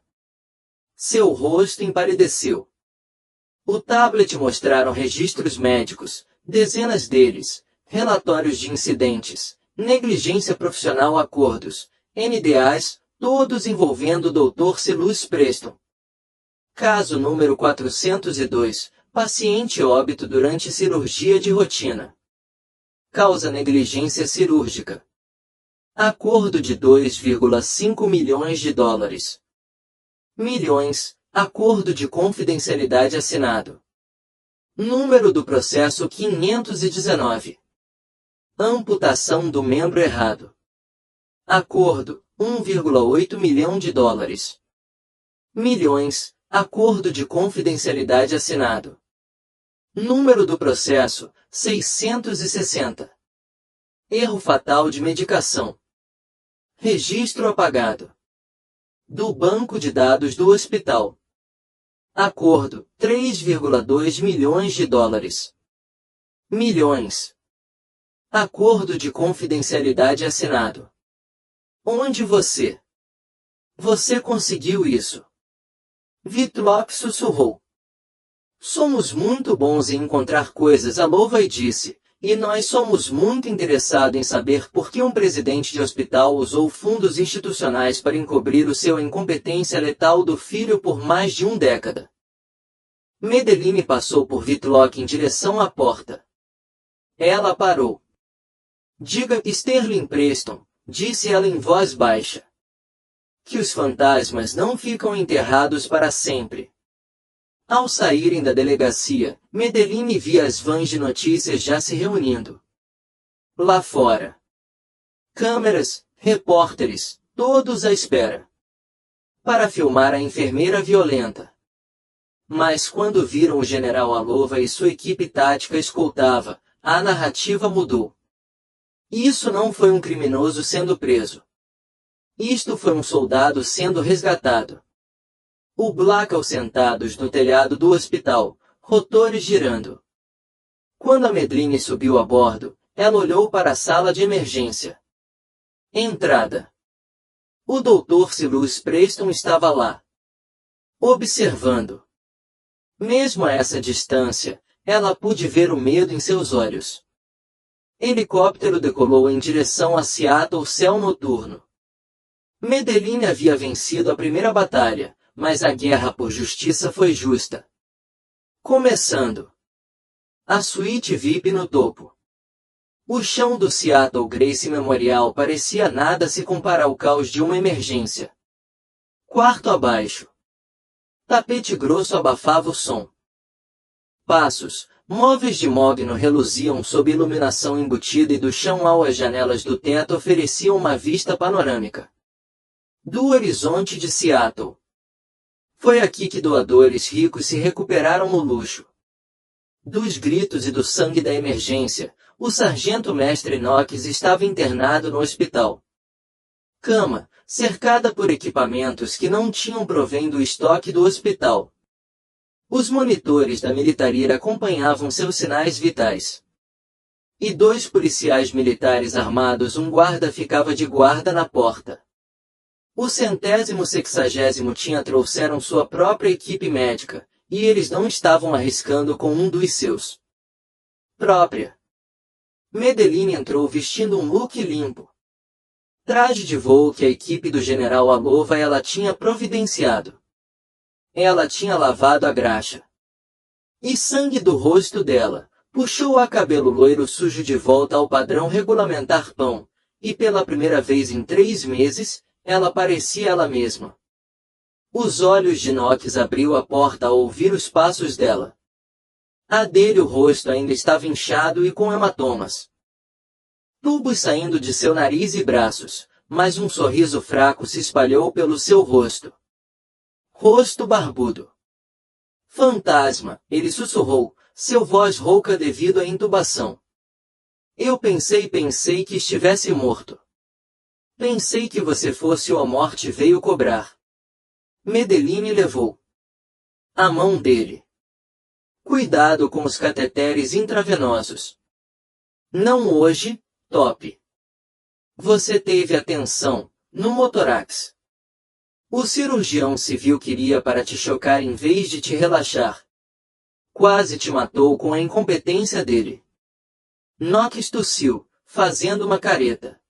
Seu rosto empalideceu. O tablet mostraram registros médicos, dezenas deles, relatórios de incidentes, negligência profissional, acordos, NDAs, todos envolvendo o Dr. Silas Preston. Caso número 402, paciente óbito durante cirurgia de rotina. Causa negligência cirúrgica. Acordo de 2,5 milhões de dólares. Milhões, acordo de confidencialidade assinado. Número do processo 519. Amputação do membro errado. Acordo, 1,8 milhão de dólares. Milhões, acordo de confidencialidade assinado. Número do processo, 660. Erro fatal de medicação. Registro apagado. Do banco de dados do hospital. Acordo, 3,2 milhões de dólares. Milhões. Acordo de confidencialidade assinado. Onde você? Você conseguiu isso? Whitlock sussurrou. Somos muito bons em encontrar coisas, a Lowe disse, e nós somos muito interessados em saber por que um presidente de hospital usou fundos institucionais para encobrir o seu incompetência letal do filho por mais de uma década. Madeline passou por Whitlock em direção à porta. Ela parou. Diga Sterling Preston, disse ela em voz baixa, que os fantasmas não ficam enterrados para sempre. Ao saírem da delegacia, Madeline via as vans de notícias já se reunindo. Lá fora. Câmeras, repórteres, todos à espera. Para filmar a enfermeira violenta. Mas quando viram o general Alova e sua equipe tática escoltava, a narrativa mudou. Isso não foi um criminoso sendo preso. Isto foi um soldado sendo resgatado. O Blackwell sentados no telhado do hospital, rotores girando. Quando a Madeline subiu a bordo, ela olhou para a sala de emergência. Entrada. O Dr. Silas Preston estava lá. Observando. Mesmo a essa distância, ela pôde ver o medo em seus olhos. Helicóptero decolou em direção a Seattle, céu noturno. Madeline havia vencido a primeira batalha, mas a guerra por justiça foi justa. Começando. A suíte VIP no topo. O chão do Seattle Gracie Memorial parecia nada se comparar ao caos de uma emergência. Quarto abaixo. Tapete grosso abafava o som. Passos, móveis de mogno reluziam sob iluminação embutida e do chão às janelas do teto ofereciam uma vista panorâmica do horizonte de Seattle. Foi aqui que doadores ricos se recuperaram no luxo. Dos gritos e do sangue da emergência, o sargento mestre Knox estava internado no hospital. cama, cercada por equipamentos que não tinham provém do estoque do hospital. Os monitores da militaria acompanhavam seus sinais vitais. E 2 policiais militares armados, um guarda ficava de guarda na porta. O 160º trouxeram sua própria equipe médica, e eles não estavam arriscando com um dos seus. Própria. Medellín entrou vestindo um look limpo. Traje de voo que a equipe do general Alova ela tinha providenciado. Ela tinha lavado a graxa e sangue do rosto dela, puxou a cabelo loiro sujo de volta ao padrão regulamentar pão, e pela primeira vez em 3 meses, ela parecia ela mesma. Os olhos de Knox abriu a porta ao ouvir os passos dela. A dele o rosto ainda estava inchado e com hematomas. Tubos saindo de seu nariz e braços, mas um sorriso fraco se espalhou pelo seu rosto. Rosto barbudo. Fantasma, ele sussurrou, seu voz rouca devido à intubação. Eu pensei que estivesse morto. Pensei que você fosse ou a morte veio cobrar. Medellín levou a mão dele. Cuidado com os cateteres intravenosos. Não hoje, Top. Você teve atenção, no motorax. O cirurgião civil queria para te chocar em vez de te relaxar. Quase te matou com a incompetência dele. Knox tossiu, fazendo uma careta.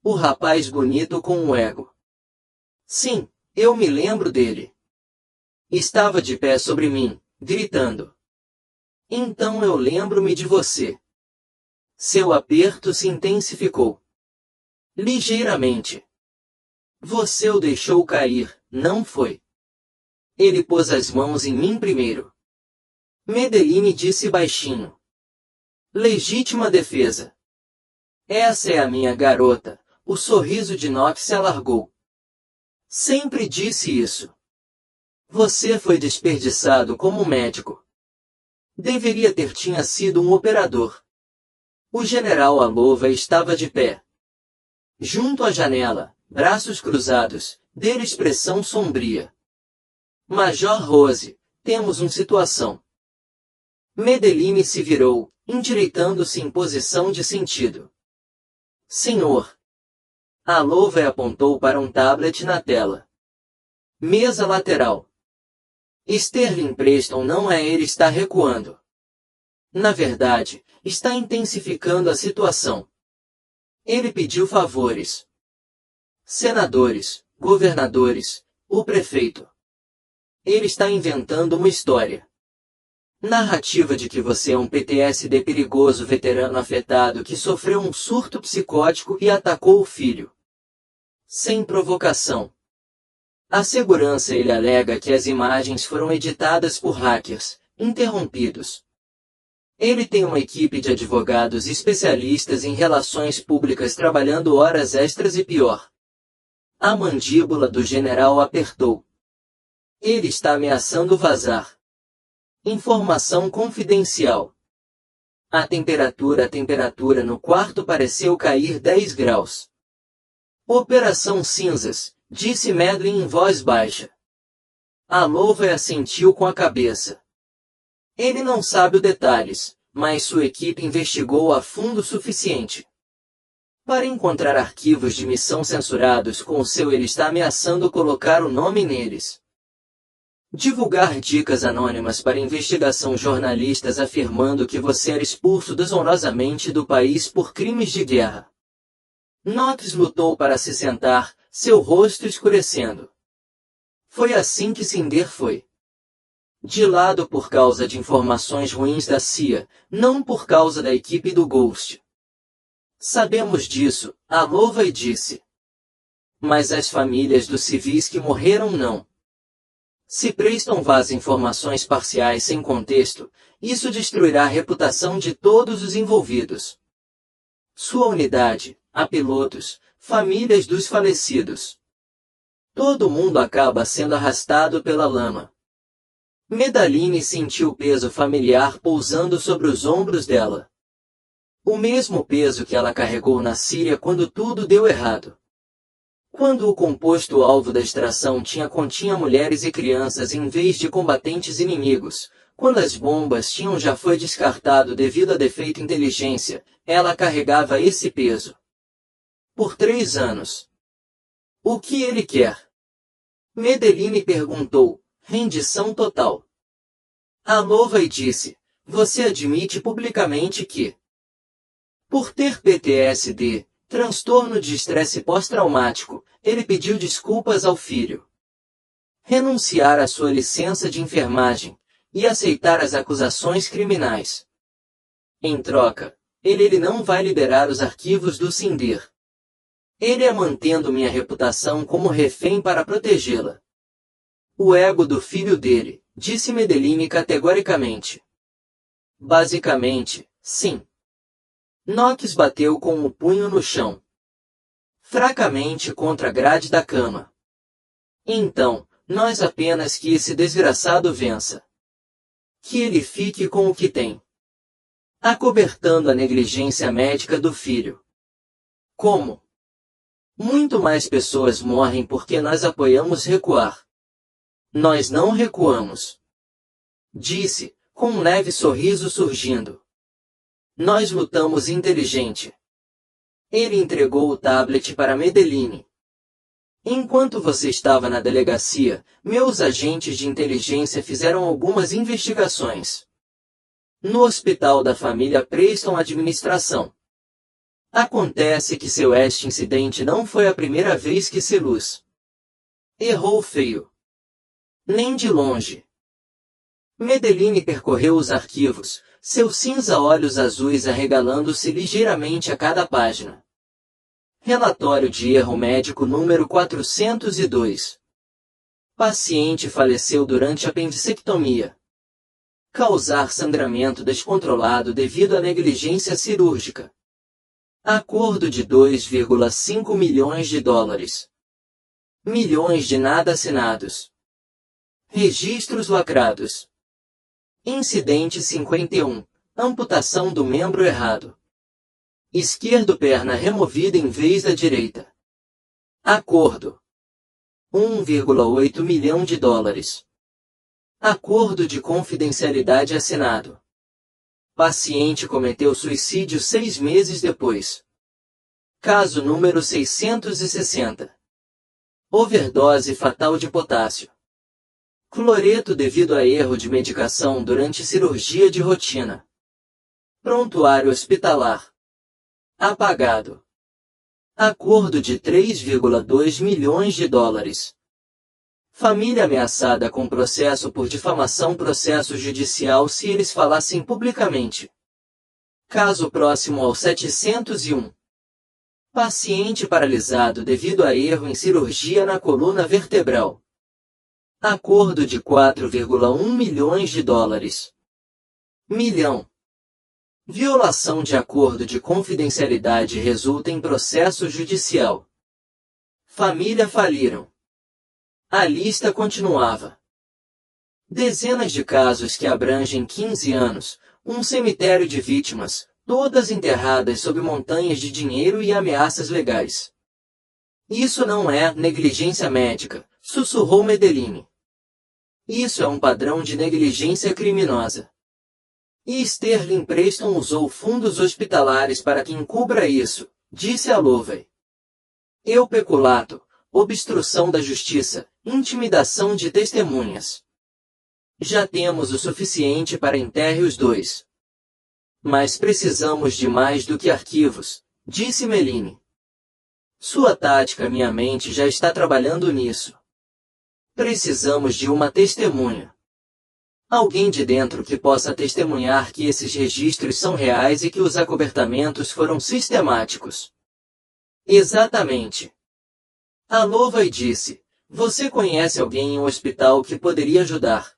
O rapaz bonito com o ego. Sim, eu me lembro dele. Estava de pé sobre mim, gritando. Então eu lembro-me de você. Seu aperto se intensificou. Ligeiramente. Você o deixou cair, não foi? Ele pôs as mãos em mim primeiro. Medellín disse baixinho. Legítima defesa. Essa é a minha garota. O sorriso de Knox se alargou. Sempre disse isso. Você foi desperdiçado como médico. Deveria ter tinha sido um operador. O general Alova estava de pé. Junto à janela, braços cruzados, dele expressão sombria. Major Rose, temos uma situação. Medellín se virou, endireitando-se em posição de sentido. Senhor. Alova apontou para um tablet na tela. Mesa lateral. Sterling Preston não é ele está recuando. Na verdade, está intensificando a situação. Ele pediu favores. Senadores, governadores, o prefeito. Ele está inventando uma história. Narrativa de que você é um PTSD perigoso veterano afetado que sofreu um surto psicótico e atacou o filho. Sem provocação. A segurança ele alega que as imagens foram editadas por hackers, interrompidos. Ele tem uma equipe de advogados especialistas em relações públicas trabalhando horas extras e pior. A mandíbula do general apertou. Ele está ameaçando vazar. Informação confidencial. A temperatura no quarto pareceu cair 10 graus. Operação Cinzas, disse Medellín em voz baixa. Alova assentiu com a cabeça. Ele não sabe os detalhes, mas sua equipe investigou a fundo o suficiente para encontrar arquivos de missão censurados com o seu. Ele está ameaçando colocar o nome neles. Divulgar dicas anônimas para investigação, jornalistas afirmando que você era expulso desonrosamente do país por crimes de guerra. Knox lutou para se sentar, seu rosto escurecendo. Foi assim que Cinder foi. De lado por causa de informações ruins da CIA, não por causa da equipe do Ghost. Sabemos disso, Alova disse. Mas as famílias dos civis que morreram não. Se Preston vaza informações parciais sem contexto, isso destruirá a reputação de todos os envolvidos. Sua unidade, a pilotos, famílias dos falecidos. Todo mundo acaba sendo arrastado pela lama. Medellín sentiu o peso familiar pousando sobre os ombros dela. O mesmo peso que ela carregou na Síria quando tudo deu errado. Quando o composto alvo da extração continha mulheres e crianças em vez de combatentes inimigos, quando as bombas já foi descartado devido a defeito inteligência, ela carregava esse peso. Por 3 anos. O que ele quer? Medellín perguntou. Rendição total. Alovey disse. Você admite publicamente que, por ter PTSD, transtorno de estresse pós-traumático, ele pediu desculpas ao filho. Renunciar à sua licença de enfermagem e aceitar as acusações criminais. Em troca, ele não vai liberar os arquivos do Cinder. Ele é mantendo minha reputação como refém para protegê-la. O ego do filho dele, disse Medellín categoricamente. Basicamente, sim. Knox bateu com o punho no chão, fracamente contra a grade da cama. Então, nós apenas que esse desgraçado vença. Que ele fique com o que tem. Acobertando a negligência médica do filho. Como? Muito mais pessoas morrem porque nós apoiamos recuar. Nós não recuamos. Disse, com um leve sorriso surgindo. Nós lutamos inteligente. Ele entregou o tablet para Medellín. Enquanto você estava na delegacia, meus agentes de inteligência fizeram algumas investigações. No hospital da família Preston Administração. Acontece que este incidente não foi a primeira vez que Selous errou feio. Nem de longe. Medellín percorreu os arquivos, seus cinza olhos azuis arregalando-se ligeiramente a cada página. Relatório de erro médico número 402. Paciente faleceu durante apendicectomia. Causar sangramento descontrolado devido à negligência cirúrgica. Acordo de 2,5 milhões de dólares. Milhões de nada assinados. Registros lacrados. Incidente 51. Amputação do membro errado. Esquerdo perna removida em vez da direita. Acordo. 1,8 milhão de dólares. Acordo de confidencialidade assinado. Paciente cometeu suicídio 6 meses depois. Caso número 660. Overdose fatal de potássio. Cloreto devido a erro de medicação durante cirurgia de rotina. Prontuário hospitalar. Apagado. Acordo de 3,2 milhões de dólares. Família ameaçada com processo por difamação, processo judicial se eles falassem publicamente. Caso próximo ao 701. Paciente paralisado devido a erro em cirurgia na coluna vertebral. Acordo de 4,1 milhões de dólares. Milhão. Violação de acordo de confidencialidade resulta em processo judicial. Família faliram. A lista continuava. Dezenas de casos que abrangem 15 anos, um cemitério de vítimas, todas enterradas sob montanhas de dinheiro e ameaças legais. Isso não é negligência médica, sussurrou Medellín. Isso é um padrão de negligência criminosa. E Sterling Preston usou fundos hospitalares para que encubra isso, disse Alovey. Eu peculato, obstrução da justiça, intimidação de testemunhas. Já temos o suficiente para enterre os dois. Mas precisamos de mais do que arquivos, disse Medellín. Sua tática, minha mente já está trabalhando nisso. Precisamos de uma testemunha. Alguém de dentro que possa testemunhar que esses registros são reais e que os acobertamentos foram sistemáticos. Exatamente. Alovey disse, você conhece alguém em um hospital que poderia ajudar?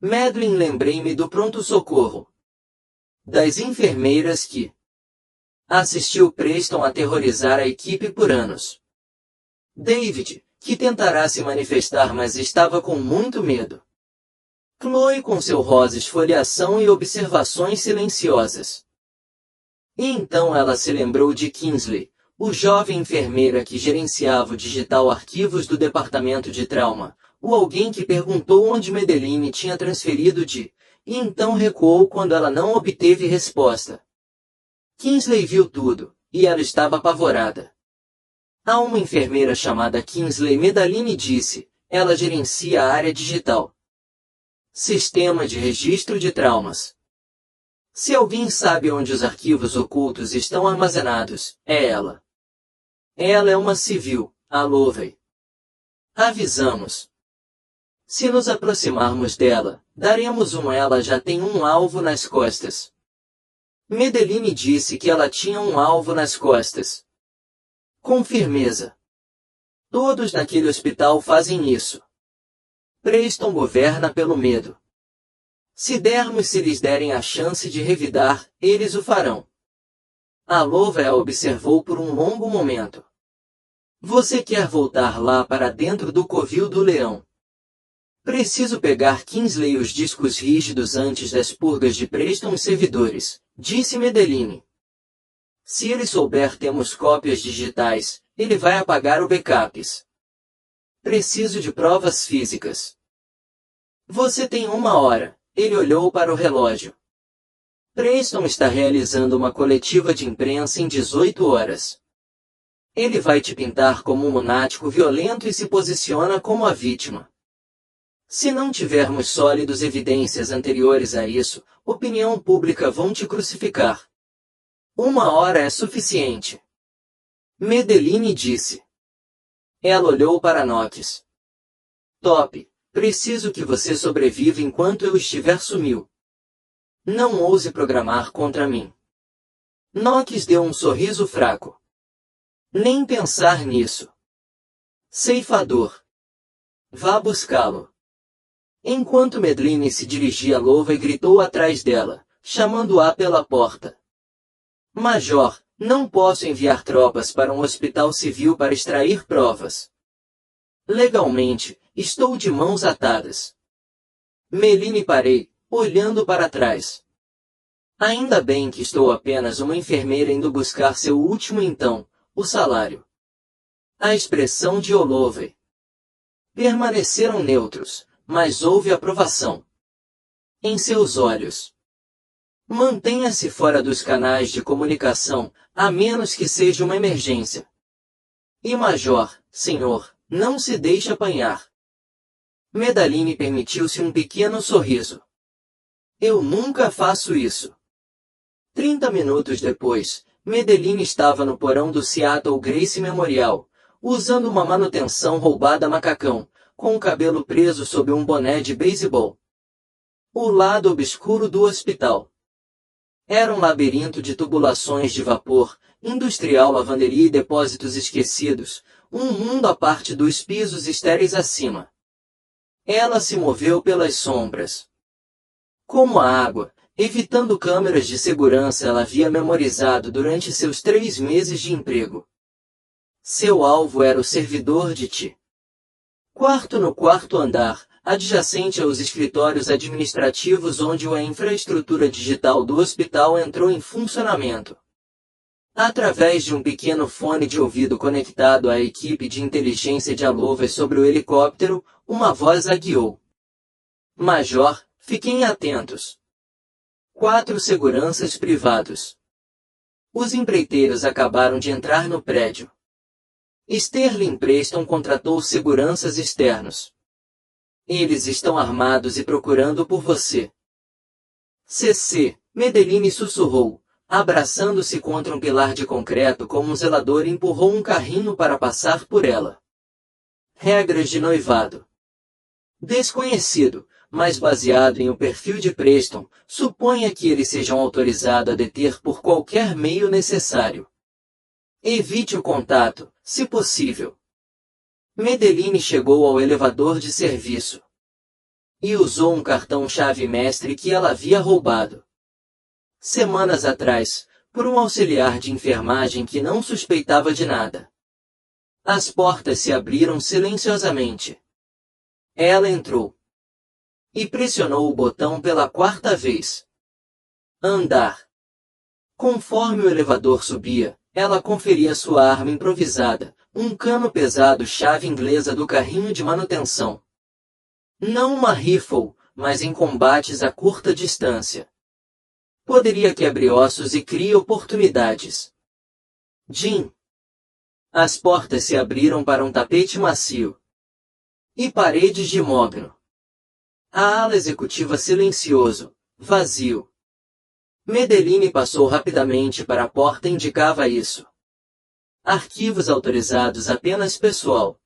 Medellín, lembrei-me do pronto-socorro. Das enfermeiras que assistiu Preston aterrorizar a equipe por anos. David, que tentará se manifestar mas estava com muito medo. Chloe com seu rosa esfoliação e observações silenciosas. E então ela se lembrou de Kingsley, o jovem enfermeira que gerenciava o digital arquivos do departamento de trauma, o alguém que perguntou onde Madeline tinha transferido e então recuou quando ela não obteve resposta. Kingsley viu tudo, e ela estava apavorada. Há uma enfermeira chamada Kingsley, Madeline disse, ela gerencia a área digital. Sistema de registro de traumas. Se alguém sabe onde os arquivos ocultos estão armazenados, é ela. Ela é uma civil, a Lovey. Avisamos. Se nos aproximarmos dela, daremos ela já tem um alvo nas costas. Madeline disse que ela tinha um alvo nas costas. Com firmeza. Todos naquele hospital fazem isso. Preston governa pelo medo. Se lhes derem a chance de revidar, eles o farão. A Lovey a observou por um longo momento. Você quer voltar lá para dentro do covil do leão? Preciso pegar Kingsley os discos rígidos antes das purgas de Preston e servidores, disse Madeline. Se ele souber temos cópias digitais, ele vai apagar o backups. Preciso de provas físicas. Você tem 1 hora, ele olhou para o relógio. Preston está realizando uma coletiva de imprensa em 18 horas. Ele vai te pintar como um lunático violento e se posiciona como a vítima. Se não tivermos sólidas evidências anteriores a isso, opinião pública vão te crucificar. 1 hora é suficiente. Madeline disse. Ela olhou para Knox. Top, preciso que você sobreviva enquanto eu estiver sumiu. Não ouse programar contra mim. Knox deu um sorriso fraco. Nem pensar nisso. Ceifador. Vá buscá-lo. Enquanto Madeline se dirigia a Lovey gritou atrás dela, chamando-a pela porta. Major, não posso enviar tropas para um hospital civil para extrair provas. Legalmente, estou de mãos atadas. Madeline parei, olhando para trás. Ainda bem que estou apenas uma enfermeira indo buscar seu último então, o salário. A expressão de Lovey. Permaneceram neutros, mas houve aprovação. Em seus olhos. Mantenha-se fora dos canais de comunicação, a menos que seja uma emergência. E Major, senhor, não se deixe apanhar. Madeline permitiu-se um pequeno sorriso. Eu nunca faço isso. 30 minutos depois, Madeline estava no porão do Seattle Gracie Memorial, usando uma manutenção roubada macacão, com o cabelo preso sob um boné de beisebol. O lado obscuro do hospital. Era um labirinto de tubulações de vapor, industrial, lavanderia e depósitos esquecidos, um mundo à parte dos pisos estéreis acima. Ela se moveu pelas sombras. Como a água, evitando câmeras de segurança, ela havia memorizado durante seus 3 meses de emprego. Seu alvo era o servidor de TI. Quarto no 4º andar, adjacente aos escritórios administrativos onde a infraestrutura digital do hospital entrou em funcionamento. Através de um pequeno fone de ouvido conectado à equipe de inteligência de Lovey sobre o helicóptero, uma voz a guiou. Major, fiquem atentos. 4 seguranças privados. Os empreiteiros acabaram de entrar no prédio. Sterling Preston contratou seguranças externos. Eles estão armados e procurando por você. CC, Madeline sussurrou, abraçando-se contra um pilar de concreto como um zelador empurrou um carrinho para passar por ela. Regras de noivado. Desconhecido, mas baseado em o perfil de Preston, suponha que eles sejam autorizados a deter por qualquer meio necessário. Evite o contato, se possível. Madeline chegou ao elevador de serviço. E usou um cartão-chave mestre que ela havia roubado. Semanas atrás, por um auxiliar de enfermagem que não suspeitava de nada. As portas se abriram silenciosamente. Ela entrou. E pressionou o botão pela 4ª vez. Andar. Conforme o elevador subia, Ela conferia sua arma improvisada, um cano pesado chave inglesa do carrinho de manutenção. Não uma rifle, mas em combates a curta distância. Poderia que abrir ossos e crie oportunidades. Jim. As portas se abriram para um tapete macio. E paredes de mogno. A ala executiva silencioso, vazio. Medellín passou rapidamente para a porta e indicava isso. Arquivos autorizados apenas pessoal.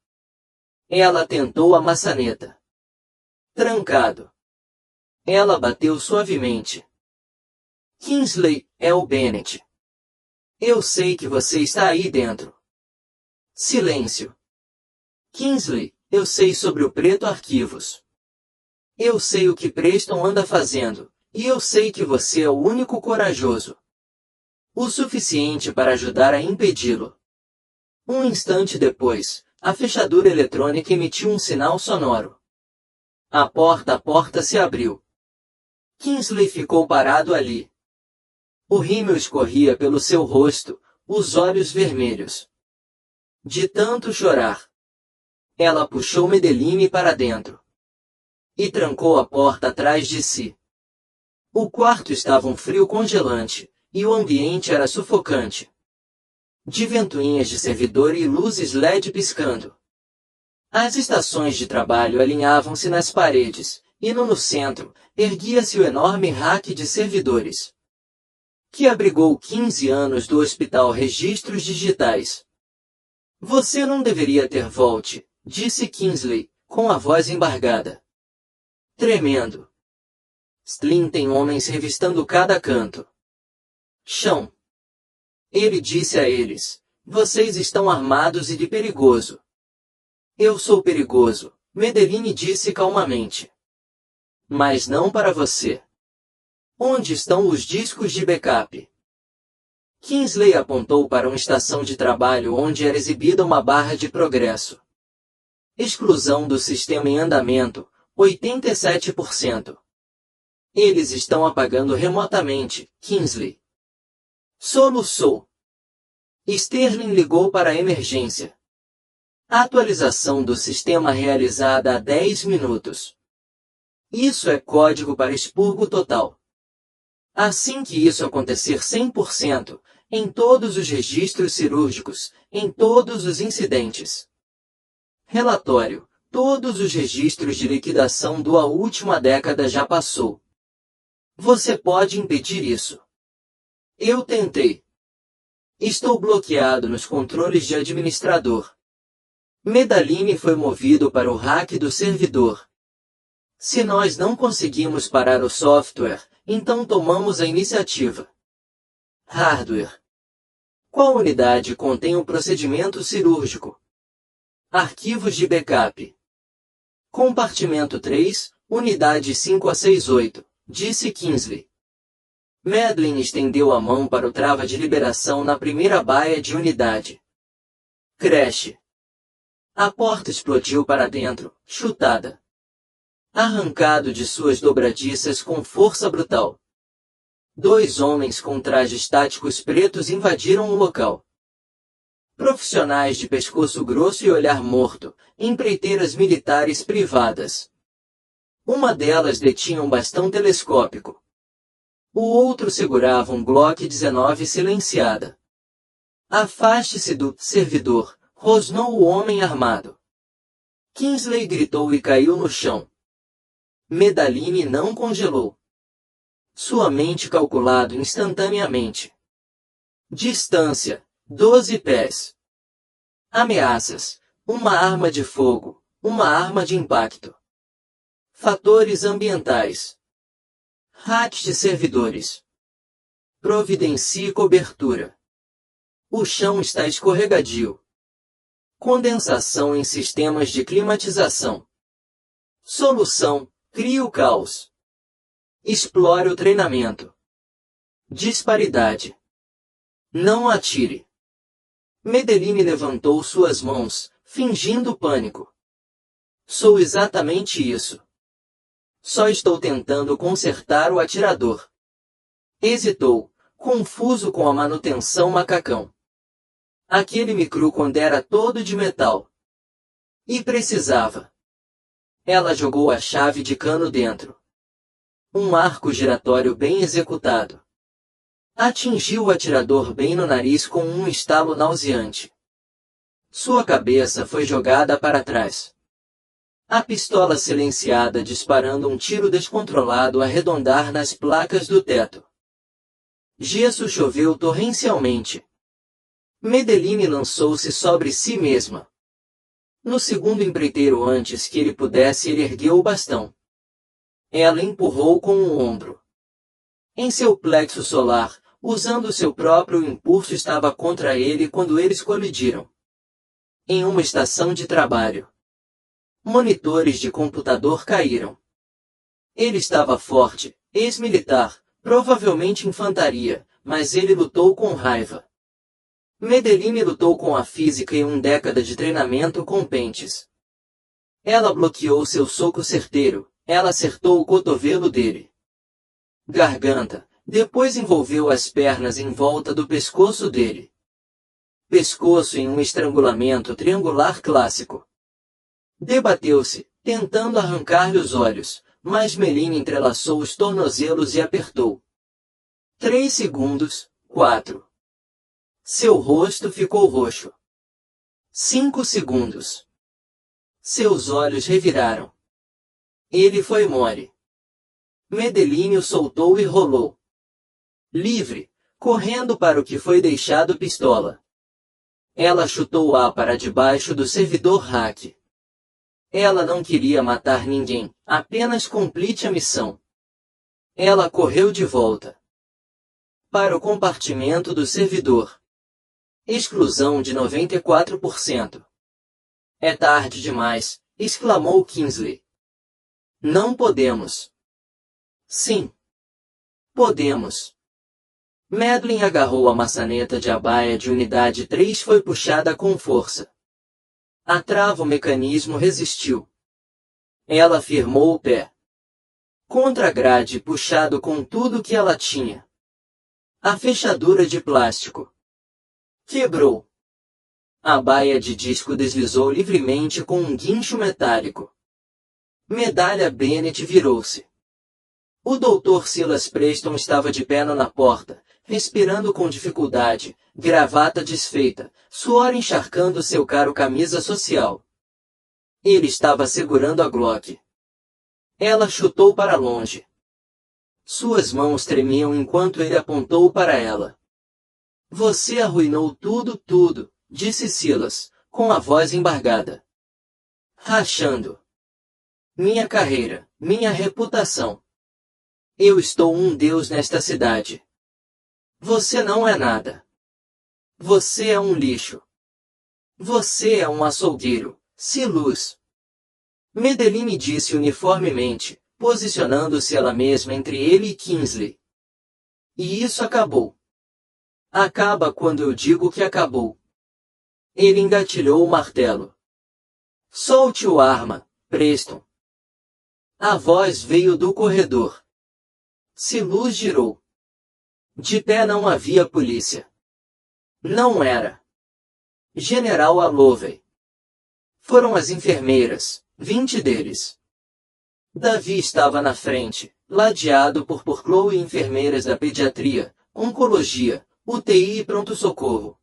Ela tentou a maçaneta. Trancado. Ela bateu suavemente. Kingsley, é o Bennett. Eu sei que você está aí dentro. Silêncio. Kingsley, eu sei sobre o Preto Arquivos. Eu sei o que Preston anda fazendo, e eu sei que você é o único corajoso. O suficiente para ajudar a impedi-lo. Um instante depois, a fechadura eletrônica emitiu um sinal sonoro. A porta se abriu. Kingsley ficou parado ali. O rímel escorria pelo seu rosto, os olhos vermelhos. De tanto chorar. Ela puxou Medellín para dentro. E trancou a porta atrás de si. O quarto estava um frio congelante, e o ambiente era sufocante. De ventoinhas de servidor e luzes LED piscando. As estações de trabalho alinhavam-se nas paredes, e no centro, erguia-se o enorme rack de servidores. Que abrigou 15 anos do Hospital Registros Digitais. Você não deveria ter volte, disse Kingsley, com a voz embargada. Tremendo. Stlin tem homens revistando cada canto. Chão. Ele disse a eles, vocês estão armados e de perigoso. Eu sou perigoso, Medellín disse calmamente. Mas não para você. Onde estão os discos de backup? Kingsley apontou para uma estação de trabalho onde era exibida uma barra de progresso. Exclusão do sistema em andamento, 87%. Eles estão apagando remotamente, Kingsley. Soluçou. Sterling ligou para a emergência. Atualização do sistema realizada há 10 minutos. Isso é código para expurgo total. Assim que isso acontecer 100%, em todos os registros cirúrgicos, em todos os incidentes. Relatório. Todos os registros de liquidação da última década já passou. Você pode impedir isso. Eu tentei. Estou bloqueado nos controles de administrador. Medellín foi movido para o hack do servidor. Se nós não conseguimos parar o software, então tomamos a iniciativa. Hardware. Qual unidade contém o procedimento cirúrgico? Arquivos de backup. Compartimento 3, unidade 568, disse Kingsley. Medellín estendeu a mão para o trava de liberação na primeira baia de unidade. Crash. A porta explodiu para dentro, chutada. Arrancado de suas dobradiças com força brutal. 2 homens com trajes táticos pretos invadiram o local. Profissionais de pescoço grosso e olhar morto, empreiteiras militares privadas. Uma delas detinha um bastão telescópico. O outro segurava um Glock 19 silenciada. Afaste-se do servidor, rosnou o homem armado. Kingsley gritou e caiu no chão. Medellín não congelou. Sua mente calculado instantaneamente. Distância, 12 pés. Ameaças, uma arma de fogo, uma arma de impacto. Fatores ambientais. Rack de servidores. Providencie cobertura. O chão está escorregadio. Condensação em sistemas de climatização. Solução, crie o caos. Explore o treinamento. Disparidade. Não atire. Medellín levantou suas mãos, fingindo pânico. Sou exatamente isso. Só estou tentando consertar o atirador. Hesitou, confuso com a manutenção macacão. Aquele micro-ondas era todo de metal. E precisava. Ela jogou a chave de cano dentro. Um arco giratório bem executado atingiu o atirador bem no nariz com um estalo nauseante. Sua cabeça foi jogada para trás. A pistola silenciada disparando um tiro descontrolado a arredondar nas placas do teto. Gesso choveu torrencialmente. Medellín lançou-se sobre si mesma. No segundo empreiteiro antes que ele pudesse, ele ergueu o bastão. Ela empurrou com o ombro. Em seu plexo solar, usando seu próprio impulso, estava contra ele quando eles colidiram. Em uma estação de trabalho. Monitores de computador caíram. Ele estava forte, ex-militar, provavelmente infantaria, mas ele lutou com raiva. Medellín lutou com a física e uma década de treinamento com pentes. Ela bloqueou seu soco certeiro, ela acertou o cotovelo dele. Garganta, depois envolveu as pernas em volta do pescoço dele. Pescoço em um estrangulamento triangular clássico. Debateu-se, tentando arrancar-lhe os olhos, mas Medellín entrelaçou os tornozelos e apertou. 3 segundos, 4. Seu rosto ficou roxo. 5 segundos. Seus olhos reviraram. Ele foi mole. Medellín o soltou e rolou. Livre, correndo para o que foi deixado pistola. Ela chutou-a para debaixo do servidor hack. Ela não queria matar ninguém, apenas complete a missão. Ela correu de volta para o compartimento do servidor. Exclusão de 94%. É tarde demais, exclamou Kingsley. Não podemos. Sim. Podemos. Medellín agarrou a maçaneta de abaia de unidade 3 foi puxada com força. A trava o mecanismo resistiu. Ela firmou o pé. Contra a grade puxado com tudo que ela tinha. A fechadura de plástico quebrou. A baia de disco deslizou livremente com um guincho metálico. Medalha Bennett virou-se. O Dr. Silas Preston estava de pé na porta, respirando com dificuldade, gravata desfeita, suor encharcando seu caro camisa social. Ele estava segurando a Glock. Ela chutou para longe. Suas mãos tremiam enquanto ele apontou para ela. Você arruinou tudo, disse Silas, com a voz embargada. Rachando. Minha carreira, minha reputação. Eu estou um deus nesta cidade. Você não é nada. Você é um lixo. Você é um açougueiro, Silas. Medellín disse uniformemente, posicionando-se ela mesma entre ele e Kingsley. E isso acabou. Acaba quando eu digo que acabou. Ele engatilhou o martelo. Solte o arma, Preston. A voz veio do corredor. Silas girou. De pé não havia polícia. Não era. General Alovey. Foram as enfermeiras, 20 deles. Davi estava na frente, ladeado por Chloe e enfermeiras da pediatria, oncologia, UTI e pronto-socorro.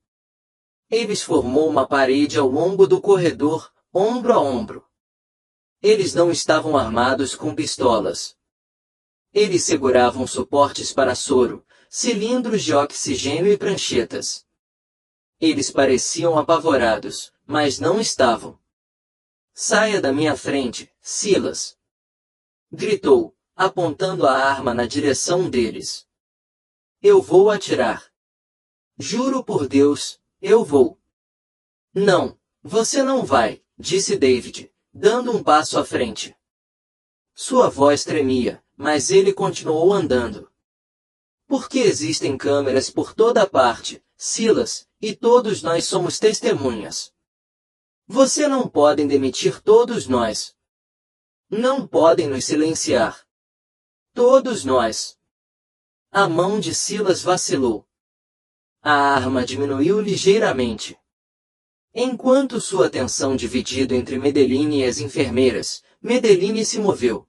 Eles formou uma parede ao longo do corredor, ombro a ombro. Eles não estavam armados com pistolas. Eles seguravam suportes para soro, cilindros de oxigênio e pranchetas. Eles pareciam apavorados, mas não estavam. Saia da minha frente, Silas! Gritou, apontando a arma na direção deles. Eu vou atirar. Juro por Deus, eu vou. Não, você não vai, disse David, dando um passo à frente. Sua voz tremia, mas ele continuou andando. Porque existem câmeras por toda parte, Silas, e todos nós somos testemunhas. Você não podem demitir todos nós. Não podem nos silenciar. Todos nós. A mão de Silas vacilou. A arma diminuiu ligeiramente. Enquanto sua atenção dividida entre Madeline e as enfermeiras, Madeline se moveu.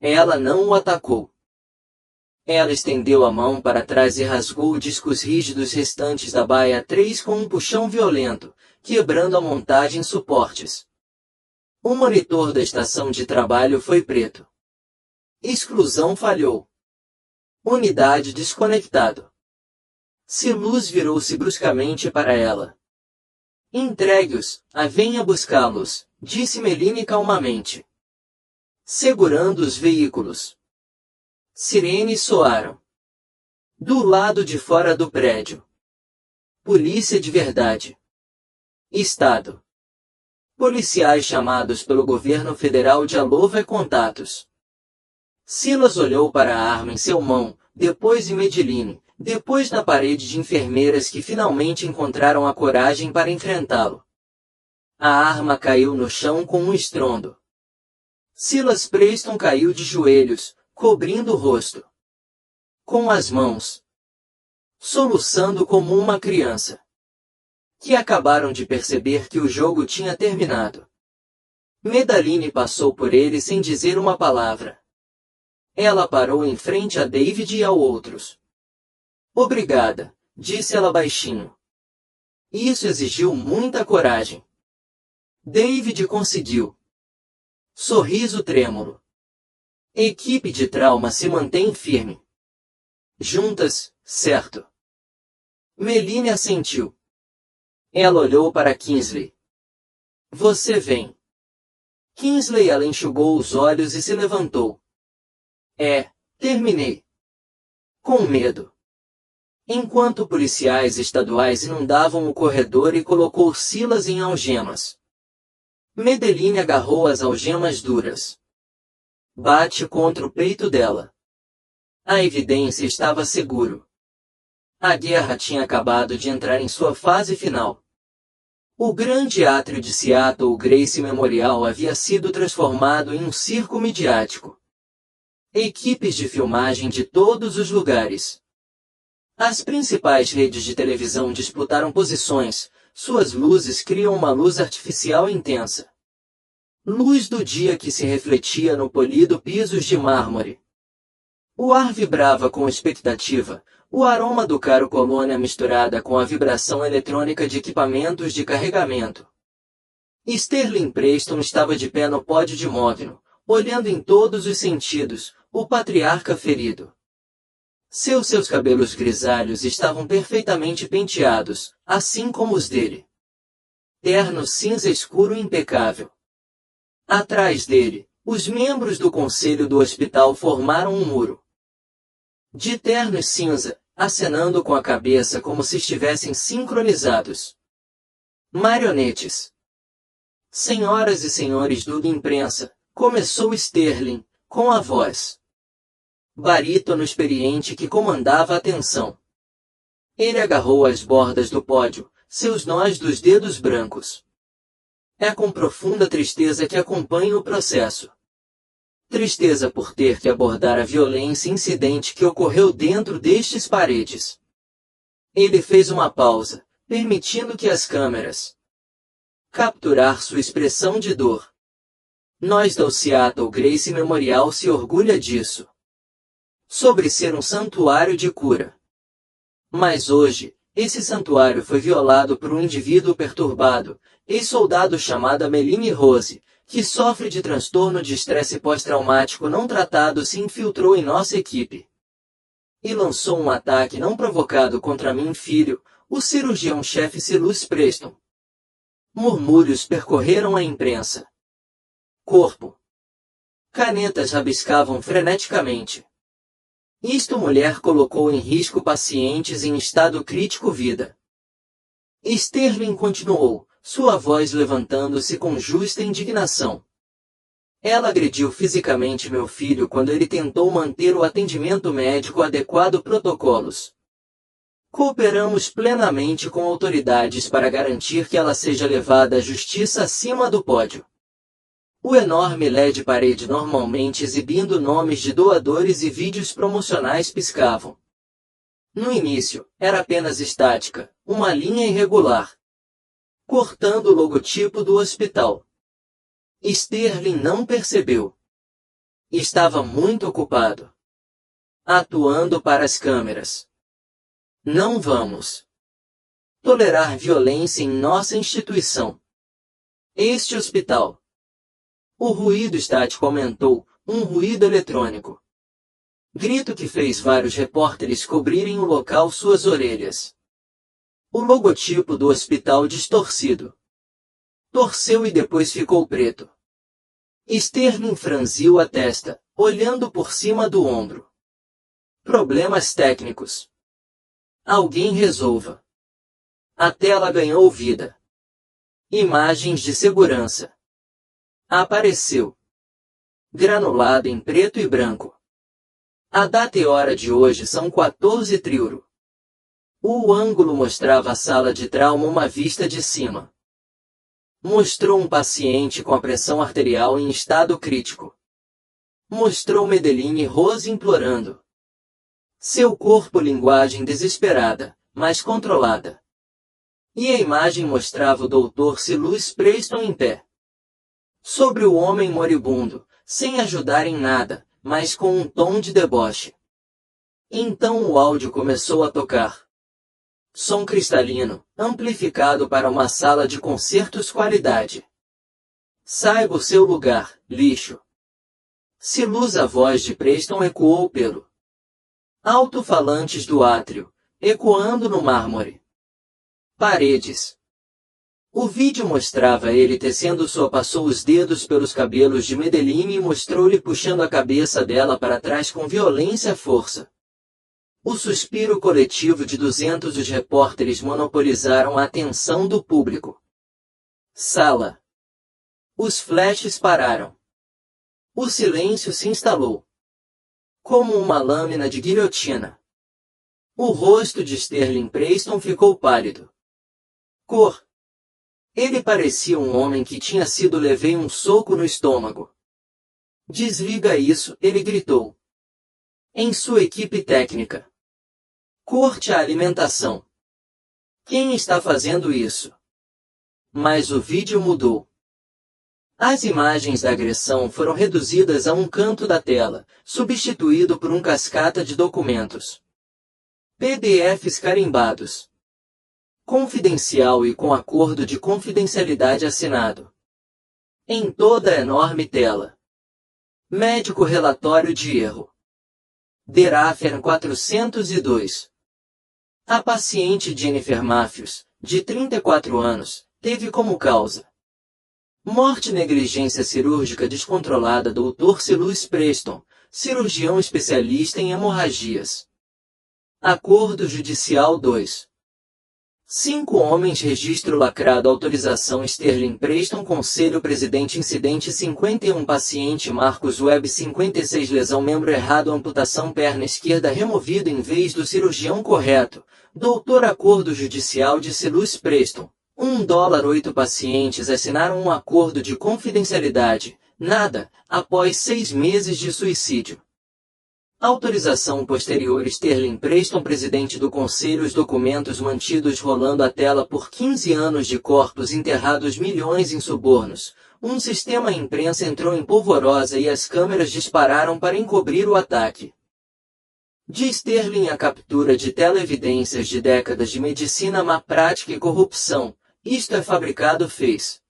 Ela não o atacou. Ela estendeu a mão para trás e rasgou os discos rígidos restantes da baia 3 com um puxão violento, quebrando a montagem suportes. O monitor da estação de trabalho foi preto. Exclusão falhou. Unidade desconectado. Silus virou-se bruscamente para ela. Entregue-os, venha buscá-los, disse Meline calmamente. Segurando os veículos. Sirenes soaram. Do lado de fora do prédio. Polícia de verdade. Estado. Policiais chamados pelo governo federal de alova e contatos. Silas olhou para a arma em seu mão, depois em Madeline, depois na parede de enfermeiras que finalmente encontraram a coragem para enfrentá-lo. A arma caiu no chão com um estrondo. Silas Preston caiu de joelhos, cobrindo o rosto. Com as mãos. Soluçando como uma criança. Que acabaram de perceber que o jogo tinha terminado. Madeline passou por ele sem dizer uma palavra. Ela parou em frente a David e a outros. Obrigada, disse ela baixinho. Isso exigiu muita coragem. David conseguiu. Sorriso trêmulo. Equipe de trauma se mantém firme. Juntas, certo. Meline assentiu. Ela olhou para Kingsley. Você vem. Kingsley ela enxugou os olhos e se levantou. Terminei. Com medo. Enquanto policiais estaduais inundavam o corredor e colocou Silas em algemas. Madeline agarrou as algemas duras. Bate contra o peito dela. A evidência estava seguro. A guerra tinha acabado de entrar em sua fase final. O grande átrio de Seattle Gracie Memorial havia sido transformado em um circo midiático. Equipes de filmagem de todos os lugares. As principais redes de televisão disputaram posições, suas luzes criam uma luz artificial intensa. Luz do dia que se refletia no polido pisos de mármore. O ar vibrava com expectativa, o aroma do caro colônia misturada com a vibração eletrônica de equipamentos de carregamento. Sterling Preston estava de pé no pódio de móvel, olhando em todos os sentidos, o patriarca ferido. Seus cabelos grisalhos estavam perfeitamente penteados, assim como os dele. Terno cinza escuro impecável. Atrás dele, os membros do conselho do hospital formaram um muro. De ternos cinza, acenando com a cabeça como se estivessem sincronizados. Marionetes. Senhoras e senhores do imprensa, começou Sterling, com a voz. Barítono experiente que comandava a tensão. Ele agarrou as bordas do pódio, seus nós dos dedos brancos. É com profunda tristeza que acompanho o processo. Tristeza por ter que abordar a violência incidente que ocorreu dentro destes paredes. Ele fez uma pausa, permitindo que as câmeras capturar sua expressão de dor. Nós da Seattle Gracie Memorial se orgulha disso. Sobre ser um santuário de cura. Mas hoje, esse santuário foi violado por um indivíduo perturbado, ex-soldado chamado Meline Rose, que sofre de transtorno de estresse pós-traumático não tratado se infiltrou em nossa equipe. E lançou um ataque não provocado contra mim filho, o cirurgião-chefe Silas Preston. Murmúrios percorreram a imprensa. Corpo. Canetas rabiscavam freneticamente. Isto mulher colocou em risco pacientes em estado crítico vida. Sterling continuou, sua voz levantando-se com justa indignação. Ela agrediu fisicamente meu filho quando ele tentou manter o atendimento médico adequado protocolos. Cooperamos plenamente com autoridades para garantir que ela seja levada à justiça acima do pódio. O enorme LED parede normalmente exibindo nomes de doadores e vídeos promocionais piscavam. No início, era apenas estática, uma linha irregular, cortando o logotipo do hospital. Sterling não percebeu. Estava muito ocupado, atuando para as câmeras. Não vamos tolerar violência em nossa instituição. Este hospital. O ruído estático aumentou, um ruído eletrônico. Grito que fez vários repórteres cobrirem o local suas orelhas. O logotipo do hospital distorcido. Torceu e depois ficou preto. Sterling franziu a testa, olhando por cima do ombro. Problemas técnicos. Alguém resolva. A tela ganhou vida. Imagens de segurança. Apareceu. Granulado em preto e branco. A data e hora de hoje são 14 triuro. O ângulo mostrava a sala de trauma uma vista de cima. Mostrou um paciente com a pressão arterial em estado crítico. Mostrou Medellín e Rose implorando. Seu corpo linguagem desesperada, mas controlada. E a imagem mostrava o Dr. Silas Preston em pé. Sobre o homem moribundo, sem ajudar em nada, mas com um tom de deboche. Então o áudio começou a tocar. Som cristalino, amplificado para uma sala de concertos qualidade. Saiba o seu lugar, lixo. Silas, a voz de Preston ecoou pelo alto-falantes do átrio, ecoando no mármore. Paredes. O vídeo mostrava ele tecendo passou os dedos pelos cabelos de Medellín e mostrou-lhe puxando a cabeça dela para trás com violência e força. O suspiro coletivo de 200 dos repórteres monopolizaram a atenção do público. Sala. Os flashes pararam. O silêncio se instalou. Como uma lâmina de guilhotina. O rosto de Sterling Preston ficou pálido. Cor. Ele parecia um homem que tinha sido levei um soco no estômago. Desliga isso, ele gritou. Em sua equipe técnica. Corte a alimentação. Quem está fazendo isso? Mas o vídeo mudou. As imagens da agressão foram reduzidas a um canto da tela, substituído por um cascata de documentos. PDFs carimbados. Confidencial e com acordo de confidencialidade assinado. Em toda a enorme tela. Médico relatório de erro. Derafer 402. A paciente Jennifer Matthews, de 34 anos, teve como causa morte negligência cirúrgica descontrolada Dr. Silas Preston, cirurgião especialista em hemorragias. Acordo Judicial 2. 5 homens registro lacrado autorização Sterling Preston Conselho Presidente Incidente 51 Paciente Marcos Webb 56 Lesão membro errado amputação perna esquerda removido em vez do cirurgião correto. Doutor Acordo Judicial de Silas Preston. $1 8 pacientes assinaram um acordo de confidencialidade. Nada, após 6 meses de suicídio. Autorização posterior Sterling Preston presidente do Conselho os documentos mantidos rolando a tela por 15 anos de corpos enterrados milhões em subornos. Um sistema imprensa entrou em polvorosa e as câmeras dispararam para encobrir o ataque. De Sterling a captura de teleevidências de décadas de medicina má prática e corrupção. Isto é fabricado fez.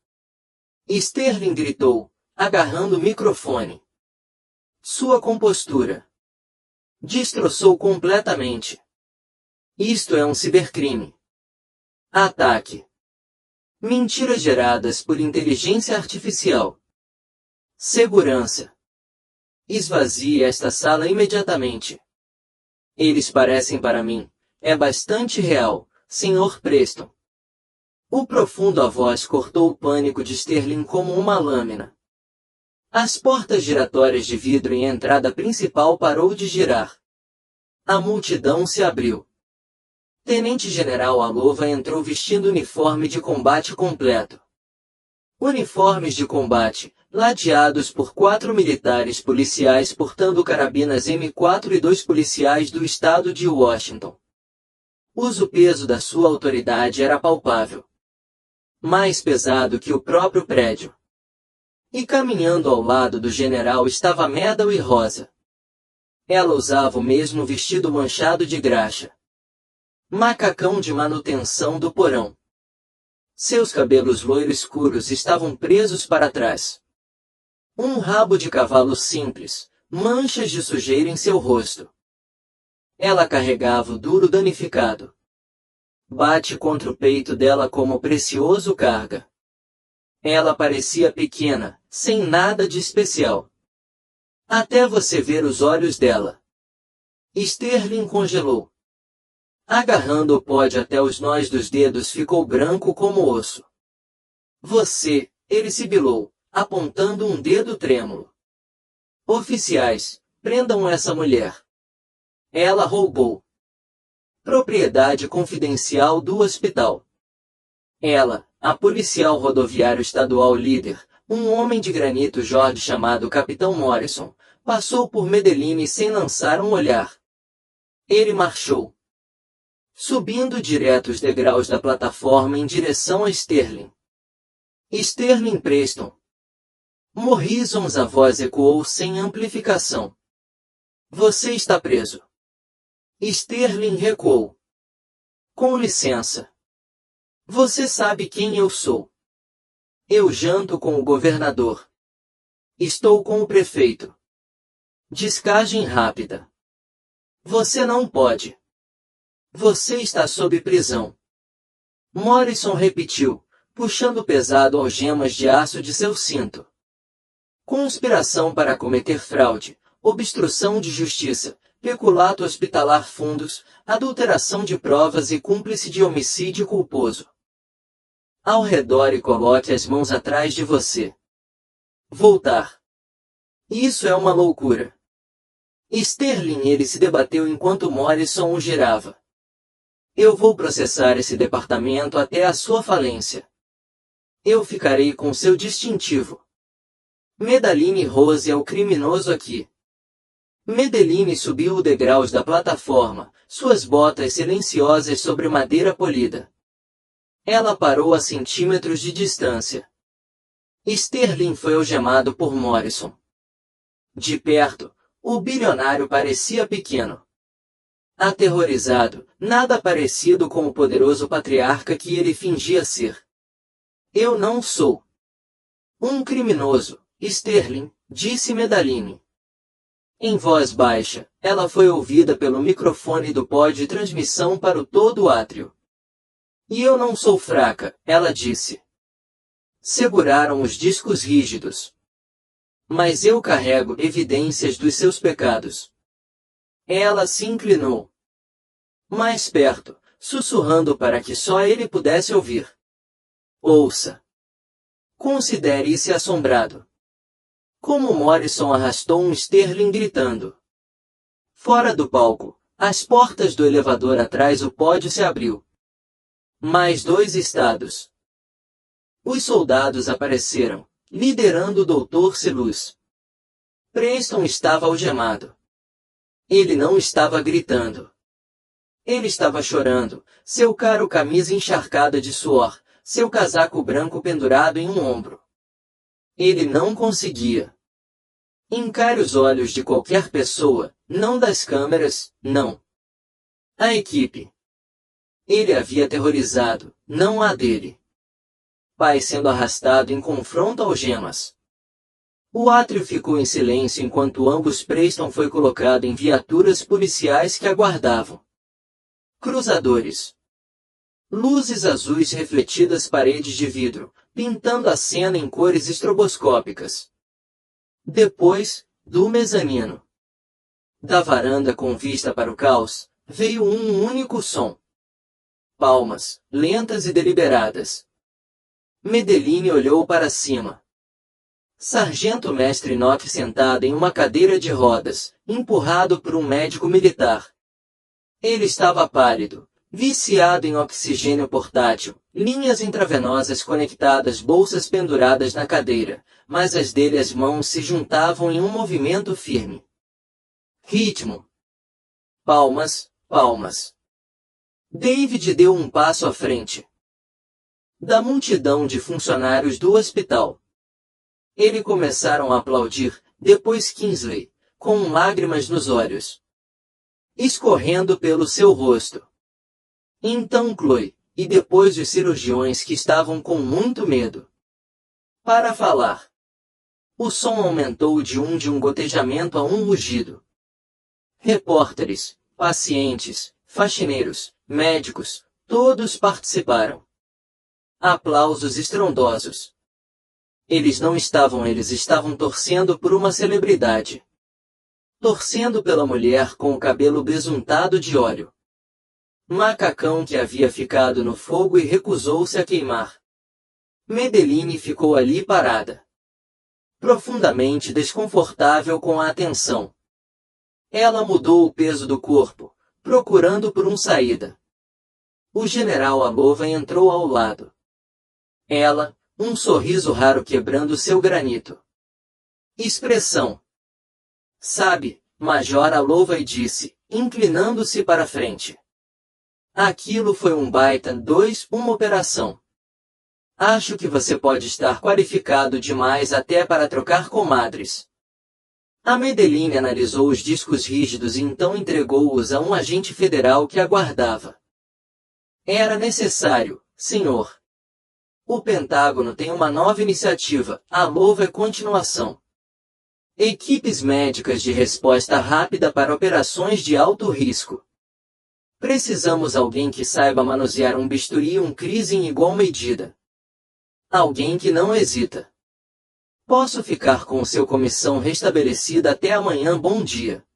Sterling gritou, agarrando o microfone. Sua compostura destroçou completamente. Isto é um cibercrime. Ataque. Mentiras geradas por inteligência artificial. Segurança. Esvazie esta sala imediatamente. Eles parecem para mim. É bastante real, Sr. Preston. O profundo a voz cortou o pânico de Sterling como uma lâmina. As portas giratórias de vidro em entrada principal parou de girar. A multidão se abriu. Tenente-General Alova entrou vestindo uniforme de combate completo. Uniformes de combate, ladeados por 4 militares policiais portando carabinas M4 e 2 policiais do estado de Washington. O peso da sua autoridade era palpável. Mais pesado que o próprio prédio. E caminhando ao lado do general estava Medal Rosa. Ela usava o mesmo vestido manchado de graxa. Macacão de manutenção do porão. Seus cabelos loiros escuros estavam presos para trás. Um rabo de cavalo simples, manchas de sujeira em seu rosto. Ela carregava o duro danificado. Bate contra o peito dela como precioso carga. Ela parecia pequena, sem nada de especial. Até você ver os olhos dela. Sterling congelou. Agarrando o pódio até os nós dos dedos ficou branco como osso. Você, ele sibilou, apontando um dedo trêmulo. Oficiais, prendam essa mulher. Ela roubou. Propriedade confidencial do hospital. Ela, a policial rodoviário estadual líder, um homem de granito Jorge chamado Capitão Morrison, passou por Medellín sem lançar um olhar. Ele marchou. Subindo direto os degraus da plataforma em direção a Sterling. Sterling Preston. Morrisons, a voz ecoou sem amplificação. Você está preso. Sterling recuou. Com licença. Você sabe quem eu sou. Eu janto com o governador. Estou com o prefeito. Descagem rápida. Você não pode. Você está sob prisão. Morrison repetiu, puxando pesado algemas de aço de seu cinto. Conspiração para cometer fraude, obstrução de justiça, peculato hospitalar fundos, adulteração de provas e cúmplice de homicídio culposo. Ao redor e coloque as mãos atrás de você. Voltar. Isso é uma loucura. Sterling ele se debateu enquanto Morrison o girava. Eu vou processar esse departamento até a sua falência. Eu ficarei com seu distintivo. Medellín Rose é o criminoso aqui. Medellín subiu os degraus da plataforma, suas botas silenciosas sobre madeira polida. Ela parou a centímetros de distância. Sterling foi algemado por Morrison. De perto, o bilionário parecia pequeno. Aterrorizado, nada parecido com o poderoso patriarca que ele fingia ser. Eu não sou um criminoso, Sterling, disse Medellín. Em voz baixa, ela foi ouvida pelo microfone do pod de transmissão para o todo o átrio. E eu não sou fraca, ela disse. Seguraram os discos rígidos. Mas eu carrego evidências dos seus pecados. Ela se inclinou. Mais perto, sussurrando para que só ele pudesse ouvir. Ouça. Considere-se assombrado. Como Morrison arrastou um Sterling gritando. Fora do palco, as portas do elevador atrás o pódio se abriu. Mais 2 estados. Os soldados apareceram, liderando o Dr. Selus. Preston estava algemado. Ele não estava gritando. Ele estava chorando, seu caro camisa encharcada de suor, seu casaco branco pendurado em um ombro. Ele não conseguia. Encare os olhos de qualquer pessoa, não das câmeras, não. A equipe. Ele havia aterrorizado, não a dele. Pai sendo arrastado em confronto algemas. O átrio ficou em silêncio enquanto ambos Preston foi colocado em viaturas policiais que aguardavam. Cruzadores. Luzes azuis refletidas paredes de vidro, pintando a cena em cores estroboscópicas. Depois, do mezanino. Da varanda com vista para o caos, veio um único som. Palmas, lentas e deliberadas. Medellín olhou para cima. Sargento Mestre Nock sentado em uma cadeira de rodas, empurrado por um médico militar. Ele estava pálido, viciado em oxigênio portátil, linhas intravenosas conectadas, bolsas penduradas na cadeira, mas as dele as mãos se juntavam em um movimento firme. Ritmo. Palmas, palmas. David deu um passo à frente da multidão de funcionários do hospital. Eles começaram a aplaudir, depois Kingsley, com lágrimas nos olhos, escorrendo pelo seu rosto. Então Chloe, e depois os cirurgiões que estavam com muito medo para falar. O som aumentou de um gotejamento a um rugido. Repórteres, pacientes, faxineiros, médicos, todos participaram. Aplausos estrondosos. Eles estavam torcendo por uma celebridade. Torcendo pela mulher com o cabelo besuntado de óleo. Macacão que havia ficado no fogo e recusou-se a queimar. Madeline ficou ali parada, profundamente desconfortável com a atenção. Ela mudou o peso do corpo, procurando por uma saída. O general Alova entrou ao lado. Ela, um sorriso raro quebrando seu granito. Expressão. Sabe, Major Alova disse, inclinando-se para frente. Aquilo foi um baita, uma operação. Acho que você pode estar qualificado demais até para trocar comadres. A Madeline analisou os discos rígidos e então entregou-os a um agente federal que aguardava. Era necessário, senhor. O Pentágono tem uma nova iniciativa, a nova continuação. Equipes médicas de resposta rápida para operações de alto risco. Precisamos alguém que saiba manusear um bisturi e um crise em igual medida. Alguém que não hesita. Posso ficar com seu comissão restabelecida até amanhã. Bom dia.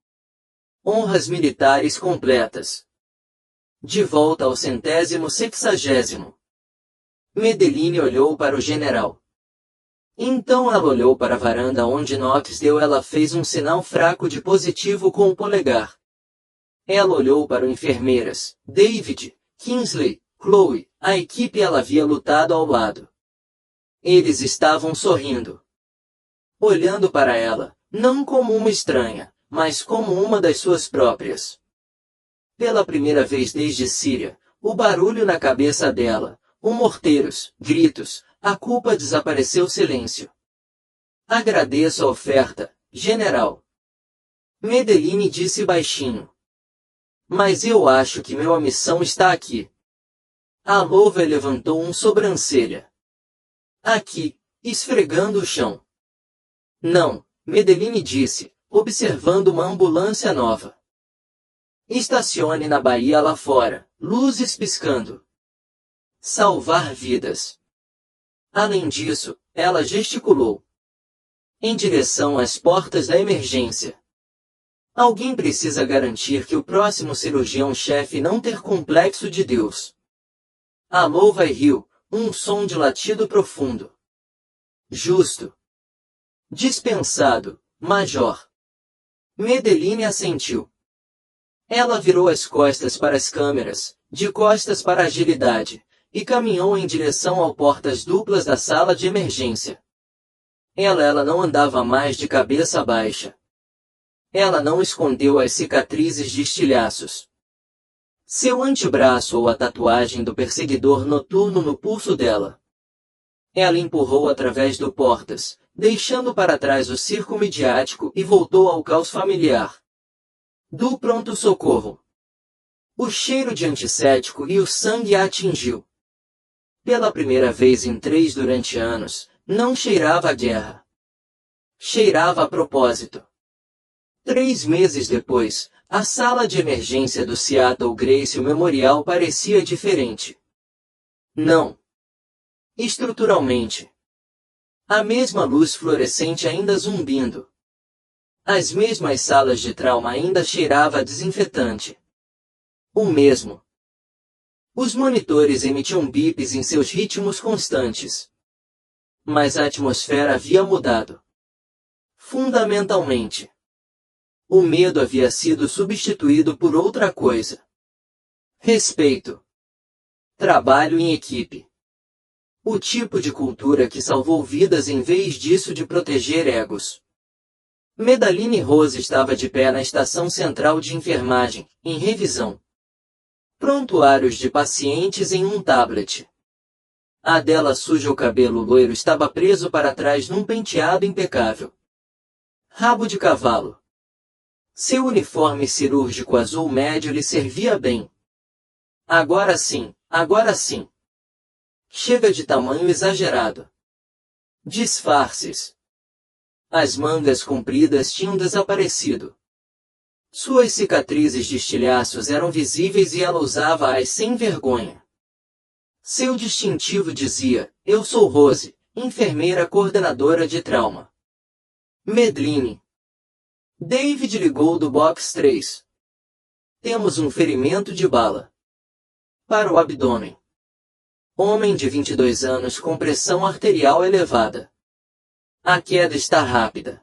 Honras militares completas. De volta ao 160º. Madeline olhou para o general. Então ela olhou para a varanda onde Knox deu. Ela fez um sinal fraco de positivo com o polegar. Ela olhou para enfermeiras, David, Kingsley, Chloe, a equipe ela havia lutado ao lado. Eles estavam sorrindo. Olhando para ela, não como uma estranha, mas como uma das suas próprias. Pela primeira vez desde Síria, o barulho na cabeça dela, morteiros, gritos, a culpa desapareceu. Silêncio. Agradeço a oferta, general. Madeline disse baixinho. Mas eu acho que minha missão está aqui. A louva levantou sobrancelha. Aqui, esfregando o chão. Não, Madeline disse, observando uma ambulância nova. Estacione na Bahia lá fora, luzes piscando. Salvar vidas. Além disso, ela gesticulou. Em direção às portas da emergência. Alguém precisa garantir que o próximo cirurgião-chefe não ter complexo de Deus. A louva riu, um som de latido profundo. Justo. Dispensado, Major. Madeline assentiu. Ela virou as costas para as câmeras, de costas para a agilidade, e caminhou em direção ao portas duplas da sala de emergência. Ela não andava mais de cabeça baixa. Ela não escondeu as cicatrizes de estilhaços. Seu antebraço ou a tatuagem do perseguidor noturno no pulso dela. Ela empurrou através do portas, deixando para trás o circo midiático e voltou ao caos familiar. Do pronto-socorro. O cheiro de antisséptico e o sangue a atingiu. Pela primeira vez em 3 durante anos, não cheirava a guerra. Cheirava a propósito. 3 meses depois, a sala de emergência do Seattle Gracie Memorial parecia diferente. Não. Estruturalmente. A mesma luz fluorescente ainda zumbindo. As mesmas salas de trauma ainda cheirava a desinfetante. O mesmo. Os monitores emitiam bips em seus ritmos constantes. Mas a atmosfera havia mudado. Fundamentalmente. O medo havia sido substituído por outra coisa. Respeito. Trabalho em equipe. O tipo de cultura que salvou vidas em vez disso de proteger egos. Madeline Rose estava de pé na estação central de enfermagem, em revisão. Prontuários de pacientes em um tablet. A dela suja o cabelo loiro estava preso para trás num penteado impecável. Rabo de cavalo. Seu uniforme cirúrgico azul médio lhe servia bem. Agora sim, agora sim. Chega de tamanho exagerado. Disfarces. As mangas compridas tinham desaparecido. Suas cicatrizes de estilhaços eram visíveis e ela usava-as sem vergonha. Seu distintivo dizia: "Eu sou Rose, enfermeira coordenadora de trauma." Medline. David ligou do box 3. Temos um ferimento de bala. Para o abdômen. Homem de 22 anos com pressão arterial elevada. A queda está rápida.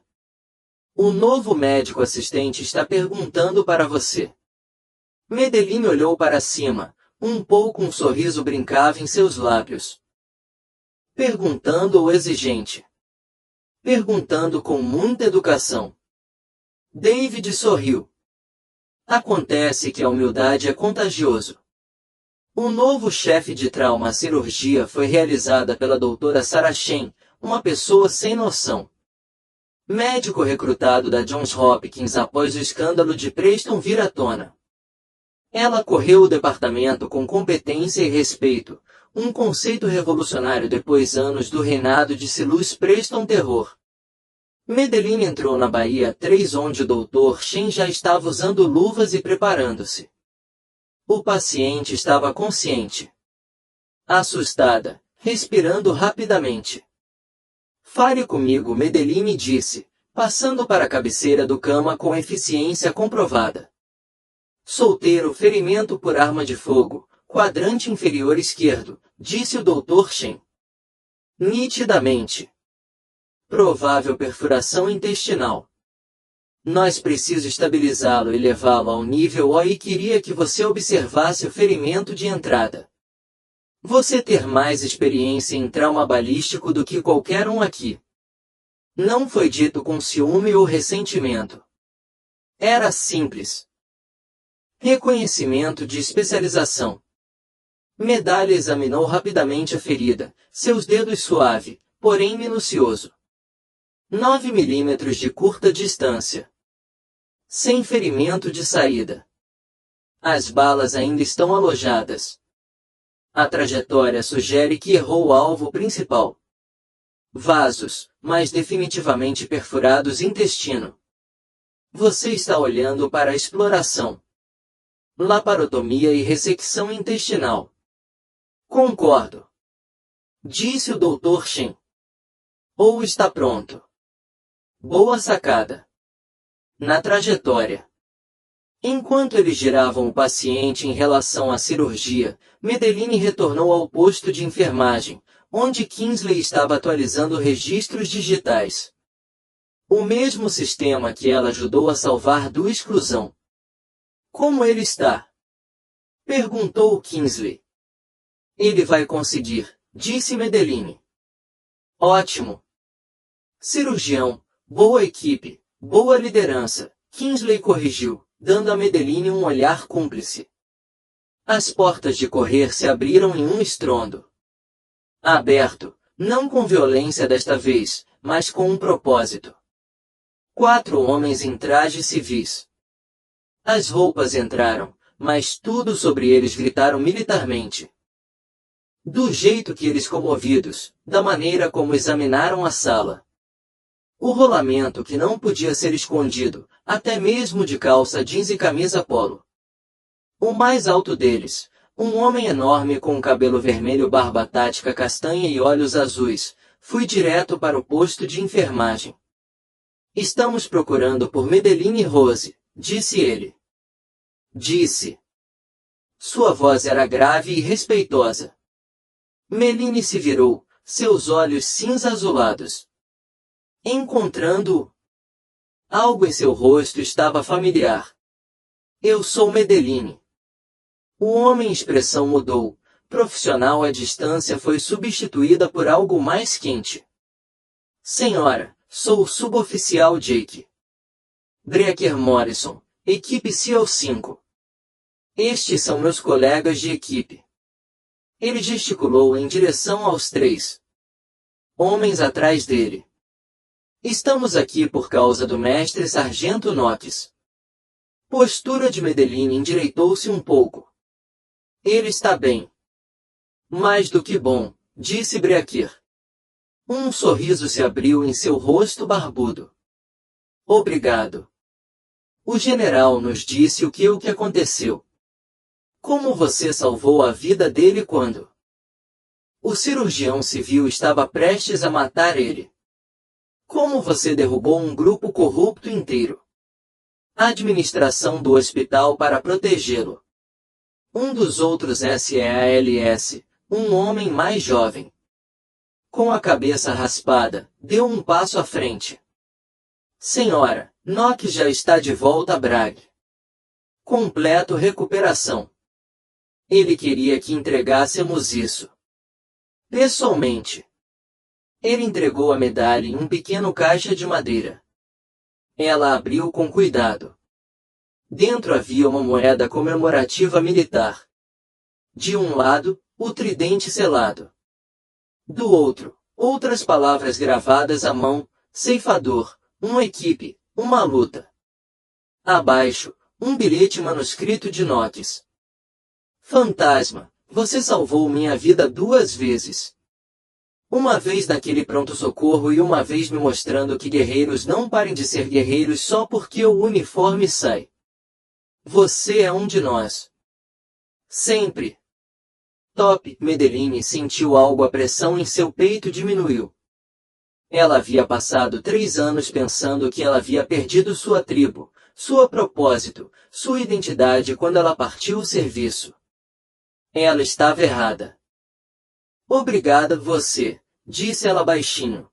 O novo médico assistente está perguntando para você. Medline olhou para cima, um sorriso brincava em seus lábios. Perguntando ou exigente? Perguntando com muita educação. David sorriu. Acontece que a humildade é contagioso. O novo chefe de trauma cirurgia foi realizada pela doutora Sarah Chen, uma pessoa sem noção. Médico recrutado da Johns Hopkins após o escândalo de Preston vir à tona. Ela correu o departamento com competência e respeito, um conceito revolucionário depois anos do reinado de Silas Preston Terror. Medline entrou na Bahia 3 onde o Dr. Chen já estava usando luvas e preparando-se. O paciente estava consciente. Assustada, respirando rapidamente. Fale comigo, Medline disse, passando para a cabeceira do cama com eficiência comprovada. Solteiro, ferimento por arma de fogo, quadrante inferior esquerdo, disse o Dr. Chen. Nitidamente. Provável perfuração intestinal. Nós precisamos estabilizá-lo e levá-lo ao nível O e queria que você observasse o ferimento de entrada. Você ter mais experiência em trauma balístico do que qualquer um aqui. Não foi dito com ciúme ou ressentimento. Era simples. Reconhecimento de especialização. Medalha examinou rapidamente a ferida, seus dedos suave, porém minucioso. 9 milímetros de curta distância. Sem ferimento de saída. As balas ainda estão alojadas. A trajetória sugere que errou o alvo principal. Vasos, mas definitivamente perfurados intestino. Você está olhando para a exploração. Laparotomia e ressecção intestinal. Concordo. Disse o Dr. Chen. Ou está pronto. Boa sacada. Na trajetória. Enquanto eles giravam o paciente em relação à cirurgia, Medline retornou ao posto de enfermagem, onde Kingsley estava atualizando registros digitais. O mesmo sistema que ela ajudou a salvar do exclusão. Como ele está? Perguntou Kingsley. Ele vai conseguir, disse Medline. Ótimo. Cirurgião, boa equipe, boa liderança, Kingsley corrigiu, dando a Medline um olhar cúmplice. As portas de correr se abriram em um estrondo. Aberto, não com violência desta vez, mas com um propósito. 4 homens em trajes civis. As roupas entraram, mas tudo sobre eles gritaram militarmente. Do jeito que eles comovidos, da maneira como examinaram a sala. O rolamento que não podia ser escondido, até mesmo de calça jeans e camisa polo. O mais alto deles, um homem enorme com cabelo vermelho, barba tática castanha e olhos azuis, foi direto para o posto de enfermagem. Estamos procurando por Medline Rose, disse ele. Disse. Sua voz era grave e respeitosa. Medline se virou, seus olhos cinza-azulados. Encontrando-o. Algo em seu rosto estava familiar. Eu sou Medline. O homem expressão mudou, profissional à distância foi substituída por algo mais quente. Senhora, sou o suboficial Jake. Breaker Morrison, equipe SEAL 5. Estes são meus colegas de equipe. Ele gesticulou em direção aos 3 homens atrás dele. Estamos aqui por causa do mestre Sargento Knox. Postura de Medellín endireitou-se um pouco. Ele está bem. Mais do que bom, disse Breakir. Um sorriso se abriu em seu rosto barbudo. Obrigado. O general nos disse o que aconteceu. Como você salvou a vida dele quando o cirurgião civil estava prestes a matar ele? Como você derrubou um grupo corrupto inteiro? A administração do hospital para protegê-lo. Um dos outros SEALS, um homem mais jovem, com a cabeça raspada, deu um passo à frente. Senhora, Knox já está de volta a Bragg. Completo recuperação. Ele queria que entregássemos isso pessoalmente. Ele entregou a medalha em um pequeno caixa de madeira. Ela abriu com cuidado. Dentro havia uma moeda comemorativa militar. De um lado, o tridente selado. Do outro, outras palavras gravadas à mão: ceifador, uma equipe, uma luta. Abaixo, um bilhete manuscrito de Knox. Fantasma, você salvou minha vida 2 vezes. Uma vez naquele pronto-socorro e uma vez me mostrando que guerreiros não parem de ser guerreiros só porque o uniforme sai. Você é um de nós. Sempre. Top. Medellín sentiu algo, a pressão em seu peito diminuiu. Ela havia passado 3 anos pensando que ela havia perdido sua tribo, seu propósito, sua identidade quando ela partiu o serviço. Ela estava errada. Obrigada você, disse ela baixinho.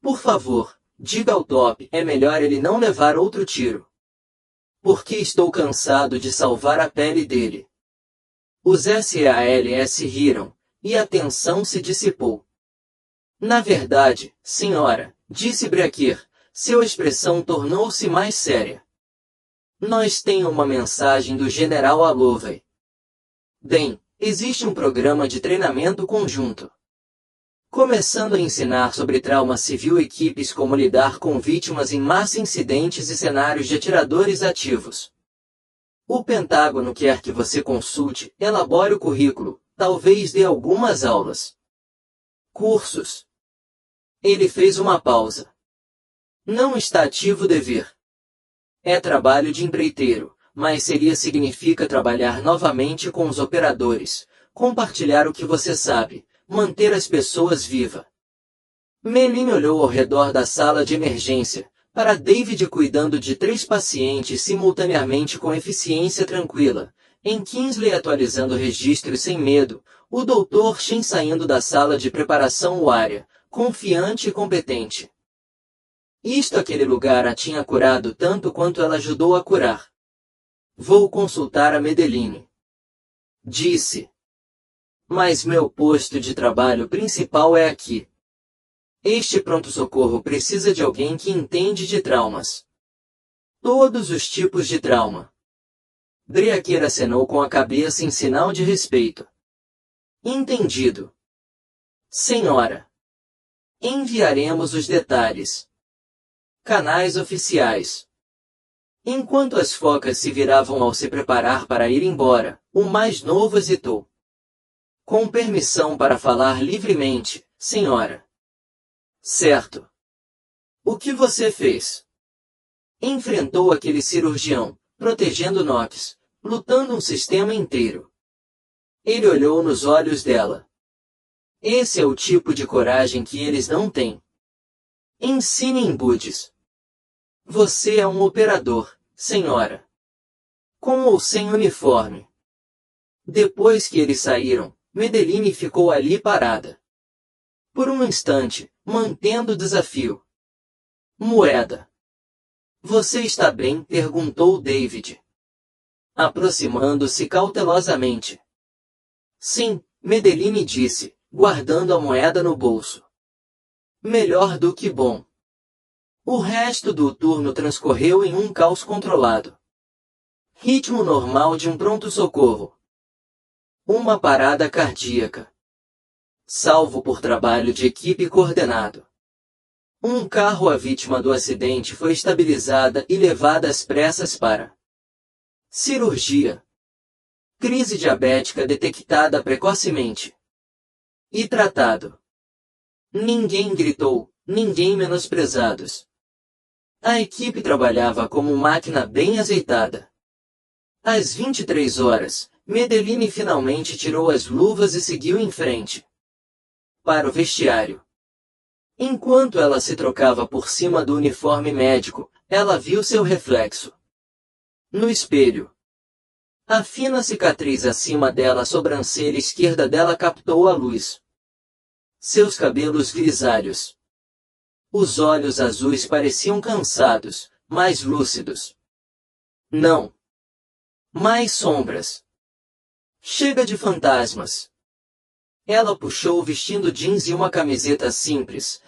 Por favor, diga ao Top, é melhor ele não levar outro tiro. Porque estou cansado de salvar a pele dele. Os SEALS riram, e a tensão se dissipou. Na verdade, senhora, disse Breakir, sua expressão tornou-se mais séria. Nós temos uma mensagem do General Alovey. Bem, existe um programa de treinamento conjunto. Começando a ensinar sobre trauma civil, equipes, como lidar com vítimas em massa, incidentes e cenários de atiradores ativos. O Pentágono quer que você consulte, elabore o currículo, talvez dê algumas aulas. Cursos. Ele fez uma pausa. Não está ativo dever. É trabalho de empreiteiro, mas significa trabalhar novamente com os operadores, compartilhar o que você sabe, manter as pessoas vivas. Medellín olhou ao redor da sala de emergência, para David cuidando de 3 pacientes simultaneamente com eficiência tranquila, em Kingsley atualizando registros sem medo, o Dr. Shen saindo da sala de preparação área, confiante e competente. Aquele lugar a tinha curado tanto quanto ela ajudou a curar. Vou consultar a Medellín, disse. Mas meu posto de trabalho principal é aqui. Este pronto-socorro precisa de alguém que entende de traumas. Todos os tipos de trauma. Breakir acenou com a cabeça em sinal de respeito. Entendido. Senhora. Enviaremos os detalhes. Canais oficiais. Enquanto as focas se viravam ao se preparar para ir embora, o mais novo hesitou. Com permissão para falar livremente, senhora. Certo. O que você fez? Enfrentou aquele cirurgião, protegendo Knox, lutando um sistema inteiro. Ele olhou nos olhos dela. Esse é o tipo de coragem que eles não têm. Ensine em Budes. Você é um operador, senhora. Com ou sem uniforme. Depois que eles saíram, Medellín ficou ali parada. Por um instante, mantendo o desafio. Moeda. Você está bem? Perguntou David. Aproximando-se cautelosamente. Sim, Medellín disse, guardando a moeda no bolso. Melhor do que bom. O resto do turno transcorreu em um caos controlado. Ritmo normal de um pronto-socorro. Uma parada cardíaca. Salvo por trabalho de equipe coordenado. Um carro. A vítima do acidente foi estabilizada e levada às pressas para cirurgia. Crise diabética detectada precocemente e tratado. Ninguém gritou, ninguém menosprezados. A equipe trabalhava como máquina bem azeitada. Às 23 horas, Medellín finalmente tirou as luvas e seguiu em frente para o vestiário. Enquanto ela se trocava por cima do uniforme médico, ela viu seu reflexo no espelho. A fina cicatriz acima dela, a sobrancelha esquerda dela captou a luz. Seus cabelos grisalhos. Os olhos azuis pareciam cansados, mais lúcidos. Não. Mais sombras. Chega de fantasmas. Ela puxou vestindo jeans e uma camiseta simples,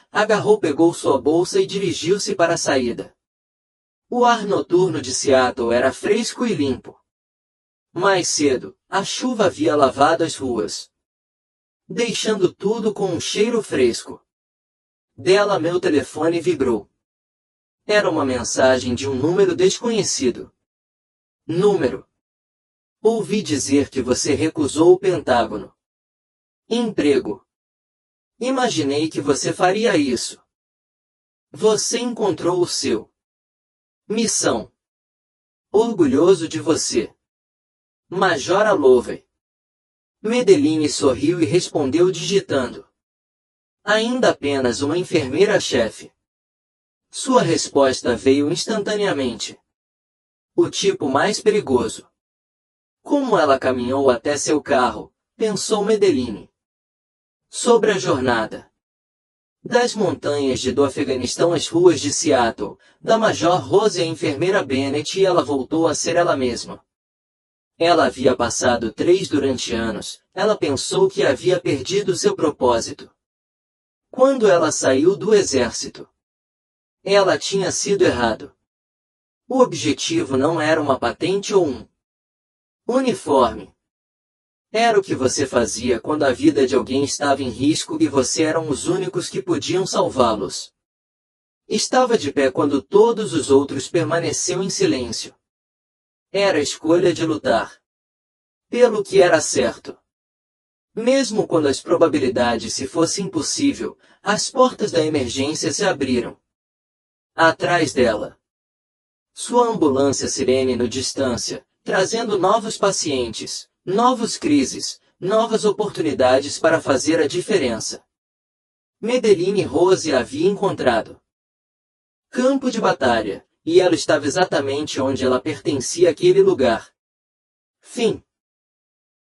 pegou sua bolsa e dirigiu-se para a saída. O ar noturno de Seattle era fresco e limpo. Mais cedo, a chuva havia lavado as ruas, deixando tudo com um cheiro fresco. Meu telefone vibrou. Era uma mensagem de um número desconhecido. Número. Ouvi dizer que você recusou o Pentágono. Emprego. Imaginei que você faria isso. Você encontrou o seu. Missão. Orgulhoso de você. Major Lovey. Medellín sorriu e respondeu digitando. Ainda apenas uma enfermeira-chefe. Sua resposta veio instantaneamente. O tipo mais perigoso. Como ela caminhou até seu carro, pensou Medellín. Sobre a jornada. Das montanhas do Afeganistão às ruas de Seattle, da Major Rose à enfermeira Bennett, e ela voltou a ser ela mesma. Ela havia passado 3 durante anos, ela pensou que havia perdido seu propósito. Quando ela saiu do exército, ela tinha sido errado. O objetivo não era uma patente ou um uniforme. Era o que você fazia quando a vida de alguém estava em risco e você eram os únicos que podiam salvá-los. Estava de pé quando todos os outros permaneciam em silêncio. Era a escolha de lutar pelo que era certo. Mesmo quando as probabilidades se fosse impossível, as portas da emergência se abriram. Atrás dela. Sua ambulância sirene no distância, trazendo novos pacientes, novas crises, novas oportunidades para fazer a diferença. Medellín Rose havia encontrado campo de batalha, e ela estava exatamente onde ela pertencia àquele lugar. Fim.